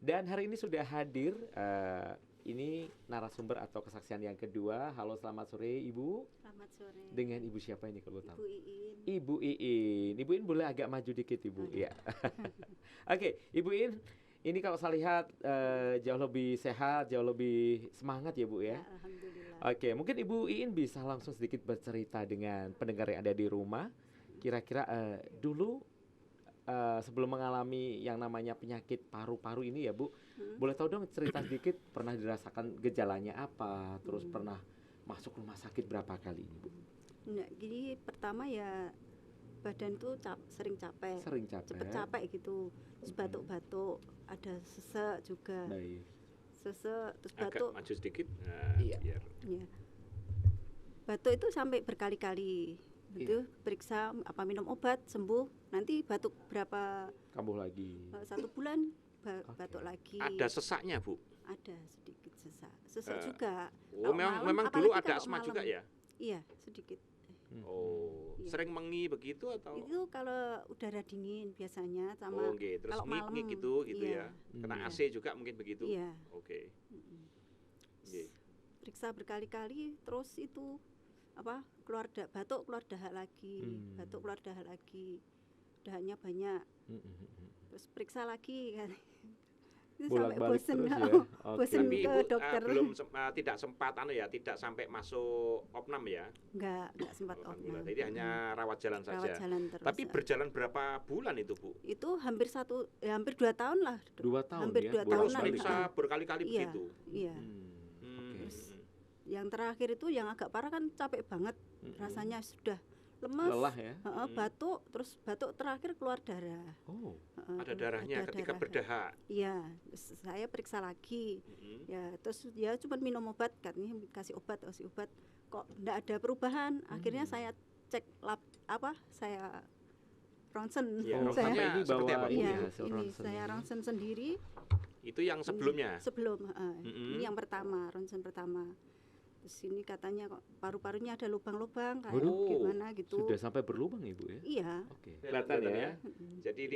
Dan hari ini sudah hadir ini narasumber atau kesaksian yang kedua. Halo, selamat sore Ibu. Selamat sore. Dengan Ibu siapa ini kalau tahu? Ibu Iin. Ibu Iin. Ibu Iin boleh agak maju dikit Ibu. Ya. Oke, Ibu Iin. Ini kalau saya lihat jauh lebih sehat, jauh lebih semangat ya Bu ya. Alhamdulillah. Oke, mungkin Ibu Iin bisa langsung sedikit bercerita dengan pendengar yang ada di rumah. Kira-kira dulu sebelum mengalami yang namanya penyakit paru-paru ini ya Bu, boleh tahu dong cerita sedikit pernah dirasakan gejalanya apa, terus pernah masuk rumah sakit berapa kali ini Bu? Nah, jadi pertama ya badan tuh sering capek. Cepet capek gitu. Terus batuk-batuk, ada sesek juga. Baik. Sesek, terus Agak batuk. maju sedikit. Iya. Biar. Ya. Batuk itu sampai berkali-kali. Itu periksa apa minum obat sembuh, nanti batuk berapa kambuh lagi. 1 bulan batuk lagi. Ada sesaknya Bu? Ada sedikit sesak juga. Oh, memang dulu ada asma juga ya? Iya, sedikit. Oh, Iya. sering mengi begitu atau? Itu kalau udara dingin biasanya sama okay. Terus kalau malam ngik gitu iya. ya. Kena Iya. AC juga mungkin begitu. Iya. Oke. Okay. Periksa berkali-kali terus itu apa keluar batuk keluar dahak lagi, batuk keluar dahak lagi, dahaknya banyak. Terus periksa lagi kan. Sampai bosen, terus ya. Bosen Tapi ke Ibu dokter. belum tidak sempat tidak sampai masuk opnam ya? Enggak sempat opnam. Jadi hanya rawat jalan saja. Rawat jalan terus. Tapi berjalan berapa bulan itu Bu? Itu hampir 2 tahun lah. 2 tahun hampir ya. 2 tahunan. Periksa berkali-kali Iya, begitu. Iya. Terus yang terakhir itu yang agak parah kan capek banget, rasanya sudah lemas, lelah ya. Batuk, terus batuk terakhir keluar darah. Oh, ada darahnya ada ketika darah. berdahak. Iya, saya periksa lagi. Ya, terus dia cuma minum obat, katanya kasih obat, kok enggak ada perubahan. Akhirnya saya cek lab saya ronsen. Ya, saya ini seperti apa Bu? iya, ya, ini saya ronsen sendiri. Itu yang sebelumnya. Sebelum ini yang pertama, ronsen pertama. Terus ini katanya kok paru-parunya ada lubang-lubang kayak gimana gitu. Sudah sampai berlubang Ibu ya? Iya. Oke. Kelihatan ya. Jadi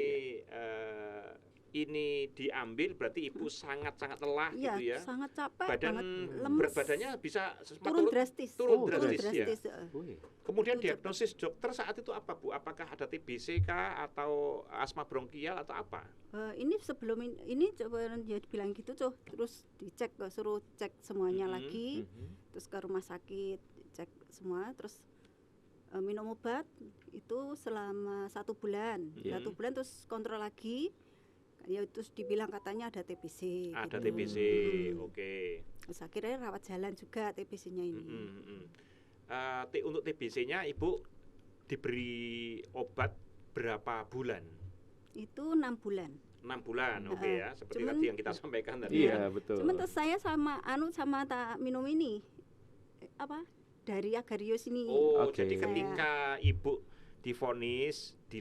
ini diambil berarti Ibu sangat-sangat lelah Iya, gitu ya. sangat capek Badan banget, lemes. berat badannya bisa turun drastis. turun drastis ya. Wih. Kemudian Itu diagnosis dokter saat itu apa Bu? Apakah ada TBC kah atau asma bronkial atau apa? Ini sebelum ini coba dia bilang gitu terus dicek, suruh cek semuanya lagi. Terus ke rumah sakit cek semua, terus minum obat itu selama 1 bulan. 1 bulan terus kontrol lagi. Ya terus dibilang katanya ada TBC. Ada gitu. TBC, oke. Terus akhirnya rawat jalan juga TBC-nya ini. Untuk TBC-nya Ibu diberi obat berapa bulan? Itu 6 bulan. 6 bulan, oke ya. Seperti Cuman, tadi yang kita sampaikan tadi. Iya, betul. Cuman terus saya sama tak minum ini dari Agarius ini. Oh, Oke. jadi ketika Ibu divonis di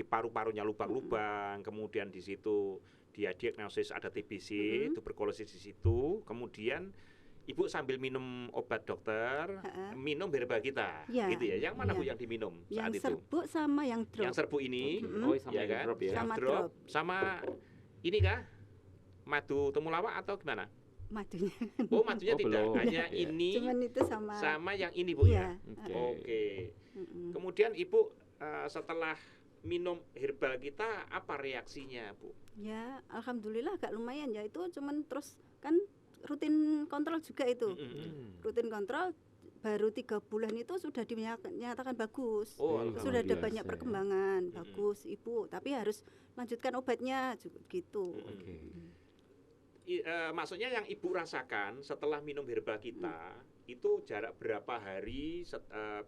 paru-parunya lubang-lubang, kemudian di situ dia diagnosis ada TBC, tuberkulosis di situ, kemudian Ibu sambil minum obat dokter, minum herbal kita, Ya, gitu ya. Yang mana ya. Bu yang diminum Yang saat itu? serbuk sama yang drop. Yang serbuk ini, Oh, sama ya yang kan? drop ya. Sama Drop, drop. sama ini kah? Madu temulawak atau gimana? Madunya. Oh, madunya Oh, tidak, belum. hanya Ya. ini Cuman itu sama yang ini Bu ya. iya. Oke. Oke. Kemudian Ibu setelah minum herbal kita apa reaksinya, Bu? Ya, alhamdulillah agak lumayan ya. Itu cuman terus kan rutin kontrol juga itu. Rutin kontrol baru 3 bulan itu sudah dinyatakan bagus. Sudah ada banyak perkembangan, bagus Ibu. Tapi harus lanjutkan obatnya gitu. Maksudnya yang Ibu rasakan setelah minum herbal kita itu jarak berapa hari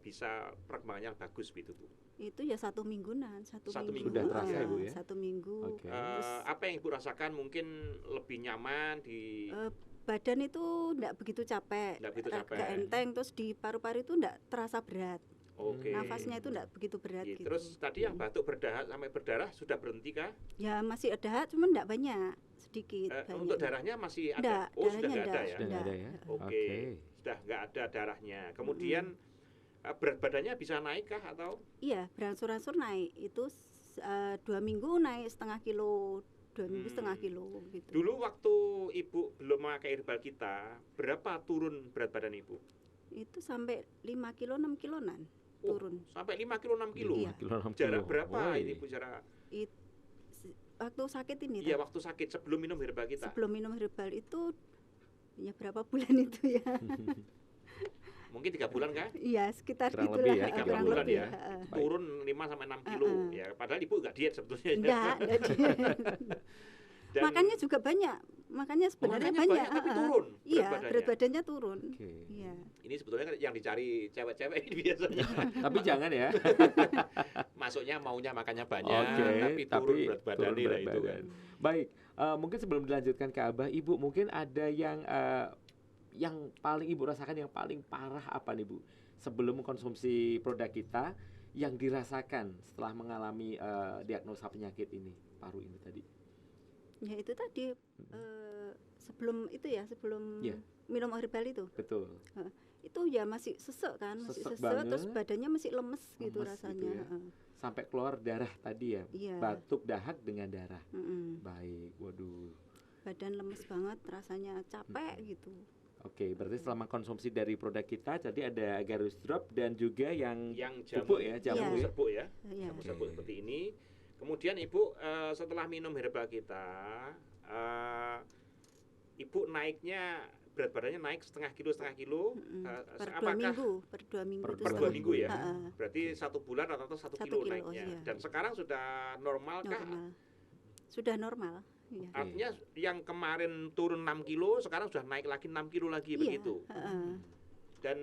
bisa perkembangannya bagus gitu, Bu? Itu ya 1 mingguan, 1 minggu. Sudah terasa Ibu ya? 1 minggu. Apa yang Ibu rasakan mungkin lebih nyaman di badan itu enggak begitu capek, agak enteng, terus di paru-paru itu enggak terasa berat. Nafasnya itu enggak begitu berat gitu. Terus tadi yang batuk berdarah sampai berdarah sudah berhenti kah? Ya masih ada, cuman enggak banyak, sedikit. Untuk darahnya masih ada? Sudah enggak ada ya? Sudah enggak ada ya? Sudah enggak ada darahnya. Kemudian berat badannya bisa naik kah atau? Iya, berangsur-angsur naik. Itu 2 minggu naik setengah kilo. 2 minggu setengah kilo gitu. Dulu waktu Ibu belum memakai herbal kita, berapa turun berat badan Ibu? Itu sampai 5 kilo 6 kiloan turun. Sampai 5 kilo 6 kilo? Iya. Jarak berapa ini Bu jarak? Waktu sakit ini? Iya, waktu sakit sebelum minum herbal kita. Sebelum minum herbal itu ya berapa bulan itu ya? Mungkin 3 bulan kah? Iya, sekitar kurang gitulah. lebih ya, 3 bulan ya. Turun 5 sampai 6 kilo. Ya, padahal Ibu enggak diet sebetulnya. Enggak diet. Makannya juga banyak. Makanya sebenarnya banyak tapi turun. Iya, berat badannya turun. Iya. Ini sebetulnya kan yang dicari cewek-cewek ini biasanya. Tapi jangan ya. Masuknya maunya makannya banyak, tapi turun berat badannya lah itu kan. Baik, mungkin sebelum dilanjutkan ke Abah, Ibu mungkin ada yang paling Ibu rasakan yang paling parah apa nih Bu? Sebelum mengkonsumsi produk kita yang dirasakan setelah mengalami diagnosa penyakit ini, paru ini tadi. Ya itu tadi sebelum itu ya, sebelum minum herbal itu. Betul. Itu ya masih sesek kan, masih sesek terus badannya masih lemes gitu rasanya. Gitu ya. Sampai keluar darah tadi ya. Iya. Batuk dahak dengan darah. Baik, waduh. Badan lemes banget, rasanya capek gitu. Oke, berarti selama konsumsi dari produk kita tadi ada Agarus Drop dan juga yang jamu pupuk ya, jamu serbuk ya. Iya. Jamu serbuk seperti ini. Kemudian Ibu setelah minum herbal kita, Ibu naiknya berat badannya naik setengah kilo. Per 2 minggu, per 2 minggu. Per 2 minggu ya. Berarti 1 bulan atau 1 kilo naiknya. Iya. Dan sekarang sudah normal kah? Sudah normal. Iya. Artinya yang kemarin turun 6 kilo, sekarang sudah naik lagi 6 kilo lagi begitu. Dan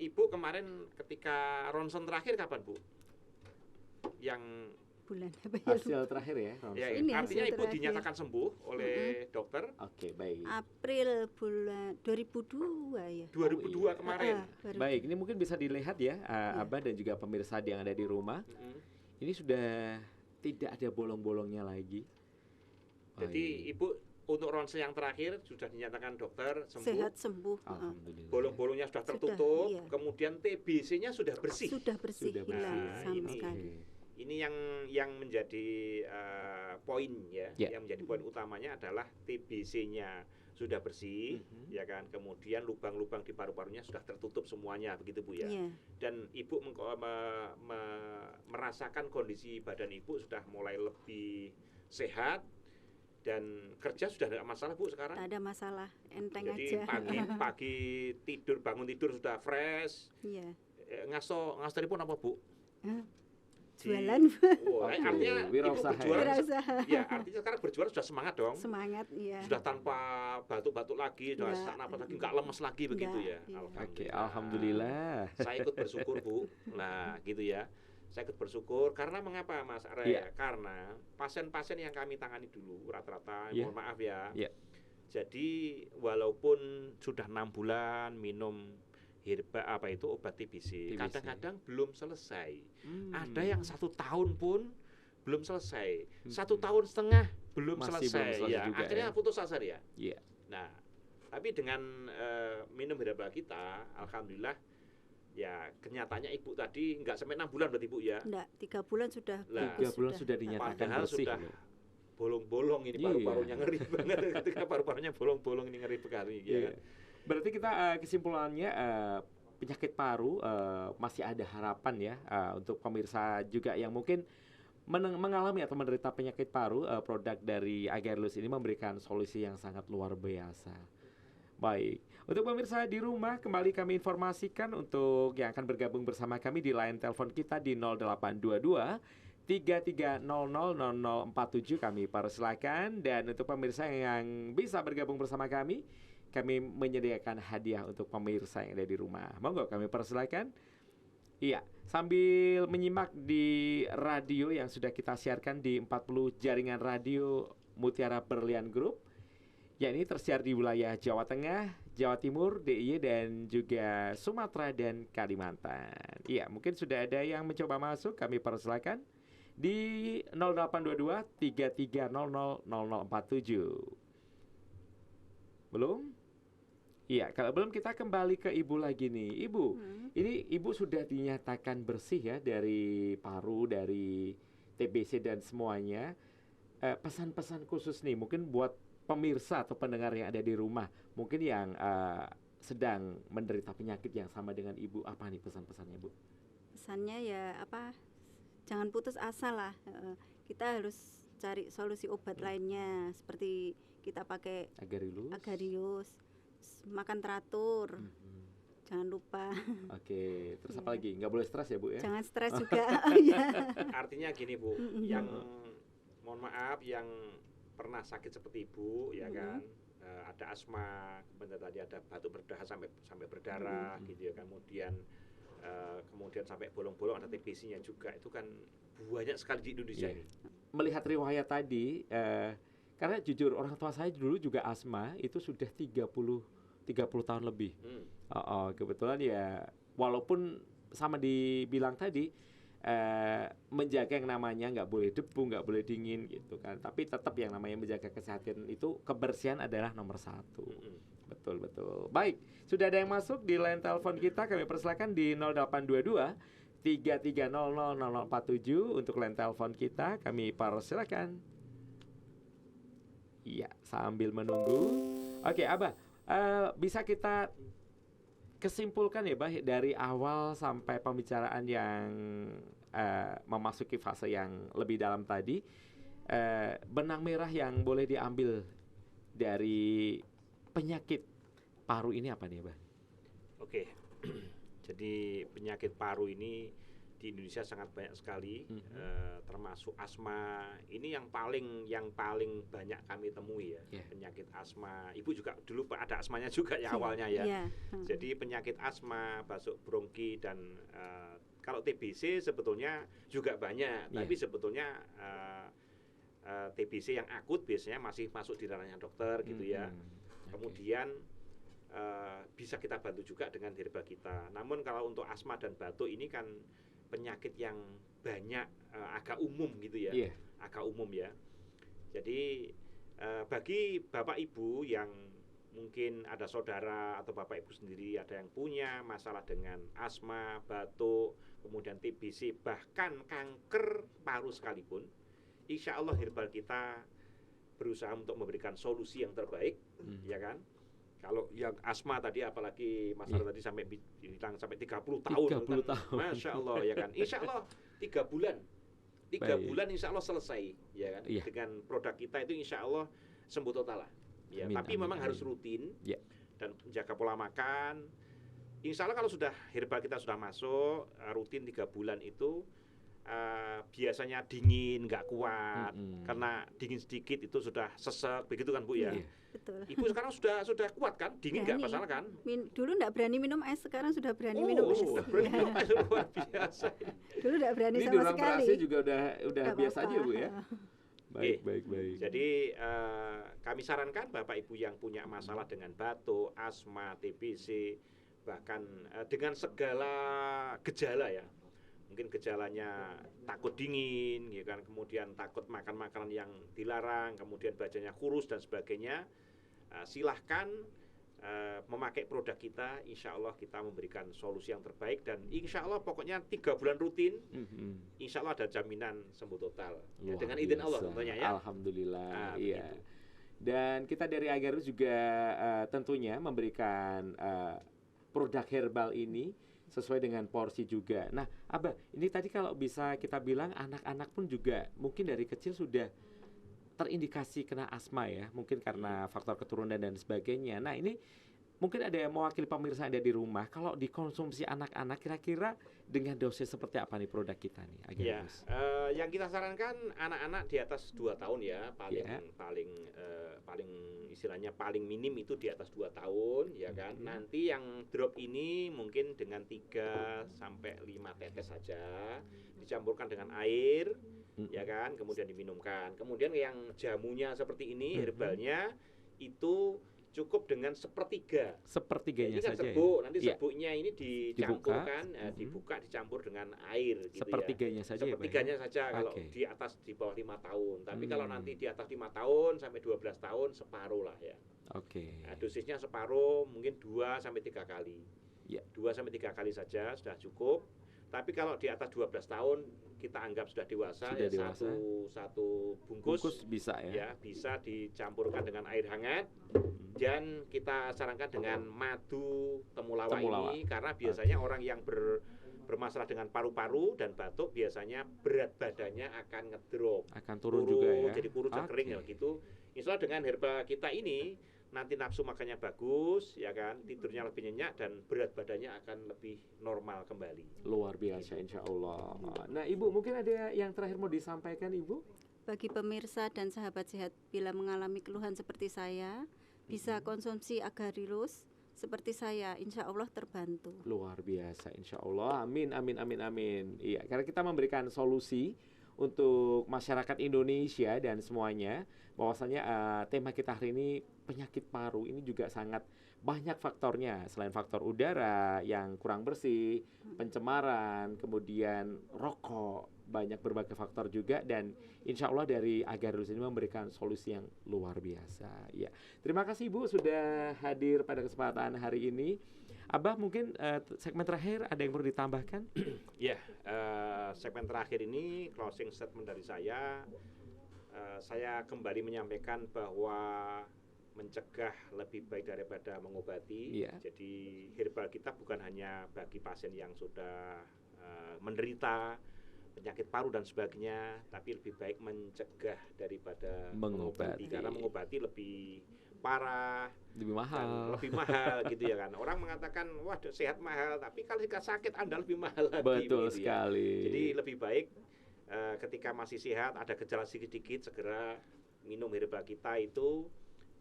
Ibu kemarin ketika ronsen terakhir kapan Bu? Yang bulan apa ya? Hasil terakhir ya. Ini artinya Ibu dinyatakan sembuh oleh dokter. Oke, baik. April bulan 2002 ya. 2002 kemarin. Baik, ini mungkin bisa dilihat ya, Abah dan juga pemirsa yang ada di rumah. Ini sudah tidak ada bolong-bolongnya lagi. Jadi Ibu untuk ronsen yang terakhir sudah dinyatakan dokter sembuh. Sehat sembuh. Alhamdulillah. Bolong-bolongnya sudah tertutup, kemudian TBC-nya sudah bersih. Sudah bersih, hilang sama sekali. Ini yang menjadi poin ya, yang menjadi poin utamanya adalah TBC-nya sudah bersih, ya kan. Kemudian lubang-lubang di paru-parunya sudah tertutup semuanya, begitu Bu ya. Dan Ibu merasakan kondisi badan Ibu sudah mulai lebih sehat. Dan kerja sudah tidak masalah Bu sekarang? Tidak ada masalah, enteng jadi aja. Jadi pagi bangun tidur sudah fresh. Iya. Ngaso telepon apa Bu? Jualan. Artinya Ibu berjualan. Ya, artinya sekarang berjualan sudah semangat dong. Semangat, iya. Sudah tanpa batuk-batuk lagi, sudah sesak napas lagi, nggak lemes lagi begitu ya. Oke, alhamdulillah. Saya ikut bersyukur Bu. Nah, gitu ya. Saya ikut bersyukur karena mengapa Mas Arya? Karena pasien-pasien yang kami tangani dulu rata-rata, mohon maaf ya. Jadi walaupun sudah 6 bulan minum obat TBC, kadang-kadang belum selesai. Ada yang 1 tahun pun belum selesai, 1,5 tahun belum selesai. Ya, juga, akhirnya putus asa ya. Nah, tapi dengan minum herbal kita, alhamdulillah. Ya, kenyataannya Ibu tadi enggak sampai 6 bulan berarti Bu ya? Enggak, 3 bulan sudah. 3 bulan sudah dinyatakan padahal bersih. Sudah bolong-bolong ini paru-parunya ngeri banget. Ketika paru-parunya bolong-bolong ini ngeri sekali ya. Berarti kita kesimpulannya penyakit paru masih ada harapan ya untuk pemirsa juga yang mungkin mengalami atau menderita penyakit paru, produk dari Agarelus ini memberikan solusi yang sangat luar biasa. Baik, untuk pemirsa di rumah kembali kami informasikan untuk yang akan bergabung bersama kami di line telepon kita di 0822 33000047 kami persilakan. Dan untuk pemirsa yang bisa bergabung bersama kami menyediakan hadiah untuk pemirsa yang ada di rumah. Monggo kami persilakan. Iya, sambil menyimak di radio yang sudah kita siarkan di 40 jaringan radio Mutiara Berlian Group, yakni tersiar di wilayah Jawa Tengah, Jawa Timur, DIY, dan juga Sumatera dan Kalimantan. Iya, mungkin sudah ada yang mencoba masuk, kami persilakan di 0822 33000047. Belum? Iya, kalau belum kita kembali ke Ibu lagi nih. Ibu, ini Ibu sudah dinyatakan bersih ya dari paru, dari TBC dan semuanya. Pesan-pesan khusus nih mungkin buat pemirsa atau pendengar yang ada di rumah, mungkin yang sedang menderita penyakit yang sama dengan Ibu, apa nih pesan-pesannya, Bu? Pesannya ya jangan putus asa lah. Kita harus cari solusi obat lainnya, seperti kita pakai Agarelus. Makan teratur, jangan lupa. Oke, terus apa lagi? Nggak boleh stres ya, Bu ya? Jangan stres juga. Artinya gini, Bu, yang mohon maaf yang pernah sakit seperti Ibu, ya kan, ada asma, kemudian tadi ada batuk berdarah sampai berdarah, gitu ya, kemudian sampai bolong-bolong, ada TBC-nya juga, itu kan banyak sekali di Indonesia ini. Melihat riwayat tadi, karena jujur orang tua saya dulu juga asma, itu sudah 30 tahun lebih. Kebetulan ya, walaupun sama dibilang tadi, menjaga yang namanya nggak boleh debu, nggak boleh dingin gitu kan, tapi tetap yang namanya menjaga kesehatan itu, kebersihan adalah nomor 1. Betul. Baik, sudah ada yang masuk di line telepon kita, kami persilakan di 0822 33000047 untuk line telepon kita, kami persilakan. Iya, sambil menunggu. Oke, Abah, bisa kita kesimpulkan ya, Bah, dari awal sampai pembicaraan yang memasuki fase yang lebih dalam tadi, benang merah yang boleh diambil dari penyakit paru ini apa nih, Bah? Oke, jadi penyakit paru ini di Indonesia sangat banyak sekali, termasuk asma. Ini yang paling banyak kami temui ya, penyakit asma. Ibu juga dulu ada asmanya juga ya awalnya ya. Jadi penyakit asma, batuk bronki, dan kalau TBC sebetulnya juga banyak, tapi sebetulnya TBC yang akut biasanya masih masuk di ranahnya dokter gitu ya. Kemudian bisa kita bantu juga dengan herbal kita. Namun kalau untuk asma dan batuk ini kan penyakit yang banyak, agak umum gitu ya, agak umum ya. Jadi bagi Bapak Ibu yang mungkin ada saudara atau Bapak Ibu sendiri ada yang punya masalah dengan asma, batuk, kemudian TBC, bahkan kanker paru sekalipun, insya Allah herbal kita berusaha untuk memberikan solusi yang terbaik, ya kan? Kalau yang asma tadi, apalagi masalah tadi sampai bilang sampai 30 tahun. Masya Allah ya kan. Insya Allah 3 bulan. 3 bulan insya Allah selesai ya kan. Dengan produk kita itu insya Allah sembuh total lah. Ya, tapi memang harus rutin dan menjaga pola makan. Insya Allah kalau sudah herbal kita sudah masuk rutin 3 bulan itu, biasanya dingin nggak kuat, karena dingin sedikit itu sudah sesek, begitu kan Bu ya? Betul. Ibu sekarang sudah kuat kan? Dingin nggak masalah kan? Dulu nggak berani minum es, sekarang sudah berani minum es. Berani minum es, luar biasa. Dulu nggak berani ini sama sekali. Ini juga udah biasa aja Bu ya. Baik. Jadi kami sarankan Bapak Ibu yang punya masalah dengan batuk, asma, TBC, bahkan dengan segala gejala ya. Mungkin gejalanya takut dingin, ya kan, kemudian takut makan makanan yang dilarang, kemudian badannya kurus dan sebagainya, silahkan memakai produk kita. Insya Allah kita memberikan solusi yang terbaik, dan insya Allah pokoknya 3 bulan rutin, insya Allah ada jaminan sembuh total ya, dengan izin Allah tentunya ya. Alhamdulillah. Iya. Dan kita dari Agarelus juga tentunya memberikan produk herbal ini sesuai dengan porsi juga. Nah, Abah, ini tadi kalau bisa kita bilang anak-anak pun juga mungkin dari kecil sudah terindikasi kena asma ya, mungkin karena faktor keturunan dan sebagainya. Nah, ini mungkin ada yang mewakili pemirsa yang ada di rumah, kalau dikonsumsi anak-anak kira-kira dengan dosis seperti apa nih produk kita nih? Yang kita sarankan anak-anak di atas 2 tahun ya, paling istilahnya paling minim itu di atas 2 tahun ya kan. Nanti yang drop ini mungkin dengan 3 sampai 5 tetes saja, dicampurkan dengan air ya kan, kemudian diminumkan. Kemudian yang jamunya seperti ini, herbalnya itu cukup dengan sepertiganya saja serbuk. Nanti serbuknya ini dicampurkan, dibuka dicampur dengan air gitu sepertiganya ya. saja sepertiganya saja kalau di bawah 5 tahun. Tapi kalau nanti di atas 5 tahun sampai 12 tahun separuh lah ya. Nah, dosisnya separuh, mungkin 2 sampai 3 kali. 2 sampai 3 kali saja sudah cukup. Tapi kalau di atas 12 tahun kita anggap sudah dewasa, satu bungkus bisa ya. Bisa dicampurkan dengan air hangat. Dan kita sarankan dengan madu temulawak ini, karena biasanya orang yang bermasalah dengan paru-paru dan batuk biasanya berat badannya akan ngedrop, akan turun juga ya, jadi kurus dan kering ya gitu. Insya Allah dengan herba kita ini nanti nafsu makannya bagus ya kan, tidurnya lebih nyenyak dan berat badannya akan lebih normal kembali. Luar biasa insya Allah. Nah Ibu, mungkin ada yang terakhir mau disampaikan Ibu? Bagi pemirsa dan sahabat sehat, bila mengalami keluhan seperti saya, bisa konsumsi Agarilus seperti saya, insya Allah terbantu. Luar biasa insya Allah. Amin, amin, amin, amin. Iya, karena kita memberikan solusi untuk masyarakat Indonesia dan semuanya, bahwasanya tema kita hari ini penyakit paru ini juga sangat banyak faktornya, selain faktor udara yang kurang bersih, pencemaran, kemudian rokok, banyak berbagai faktor juga, dan insya Allah dari Agarilus ini memberikan solusi yang luar biasa. Ya, terima kasih Ibu sudah hadir pada kesempatan hari ini. Abah, mungkin segmen terakhir ada yang perlu ditambahkan? Ya, segmen terakhir ini closing statement dari saya kembali menyampaikan bahwa mencegah lebih baik daripada mengobati. Jadi herbal kita bukan hanya bagi pasien yang sudah menderita penyakit paru dan sebagainya, tapi lebih baik mencegah daripada mengobati. Karena mengobati lebih parah, lebih mahal gitu ya kan. Orang mengatakan wah sehat mahal, tapi kalau sakit Anda lebih mahal lagi. Betul gitu sekali ya. Jadi lebih baik ketika masih sehat, ada gejala sedikit segera minum herbal kita itu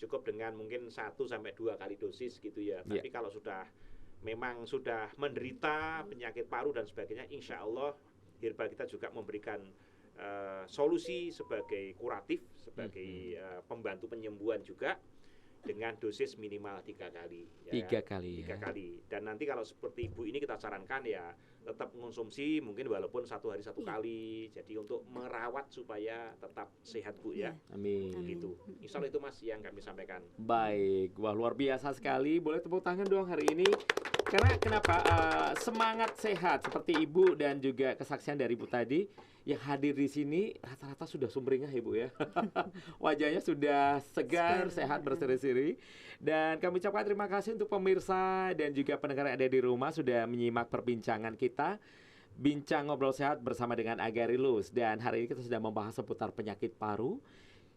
cukup dengan mungkin 1 sampai 2 kali dosis gitu ya. Tapi kalau memang sudah menderita penyakit paru dan sebagainya, insya Allah herbal kita juga memberikan solusi sebagai kuratif, sebagai pembantu penyembuhan juga, dengan dosis minimal 3 kali. Ya, 3 kali. 3 kali. Dan nanti kalau seperti Ibu ini kita sarankan ya tetap mengonsumsi mungkin walaupun 1 hari 1 kali. Jadi untuk merawat supaya tetap sehat Bu ya. Amin. Gitu. Insya Allah itu Mas yang kami sampaikan. Baik, wah luar biasa sekali. Boleh tepuk tangan dong hari ini. Karena kenapa semangat sehat seperti Ibu dan juga kesaksian dari Ibu tadi yang hadir di sini rata-rata sudah sumringah Ibu ya. Wajahnya sudah segar, sehat, berseri-seri. Dan kami ucapkan terima kasih untuk pemirsa dan juga pendengar yang ada di rumah sudah menyimak perbincangan kita. Bincang Ngobrol Sehat bersama dengan Agarilus. Dan hari ini kita sudah membahas seputar penyakit paru.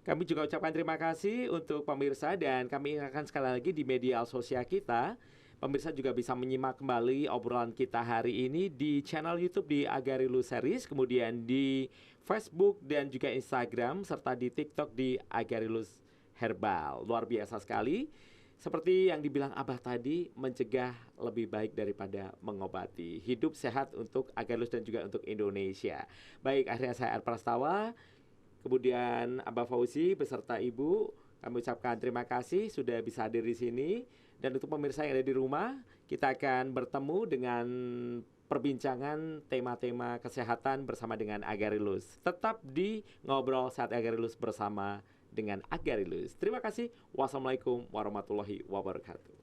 Kami juga ucapkan terima kasih untuk pemirsa dan kami ingatkan sekali lagi di media sosial kita. Pemirsa juga bisa menyimak kembali obrolan kita hari ini di channel YouTube di Agarilus Series, kemudian di Facebook dan juga Instagram, serta di TikTok di Agarilus Herbal. Luar biasa sekali. Seperti yang dibilang Abah tadi, mencegah lebih baik daripada mengobati. Hidup sehat untuk Agarilus dan juga untuk Indonesia. Baik, akhirnya saya Prastawa, kemudian Abah Fauzi beserta Ibu, kami ucapkan terima kasih sudah bisa hadir di sini. Dan untuk pemirsa yang ada di rumah, kita akan bertemu dengan perbincangan tema-tema kesehatan bersama dengan Agarilus. Tetap di Ngobrol Sehat Agarilus bersama dengan Agarilus. Terima kasih. Wassalamualaikum warahmatullahi wabarakatuh.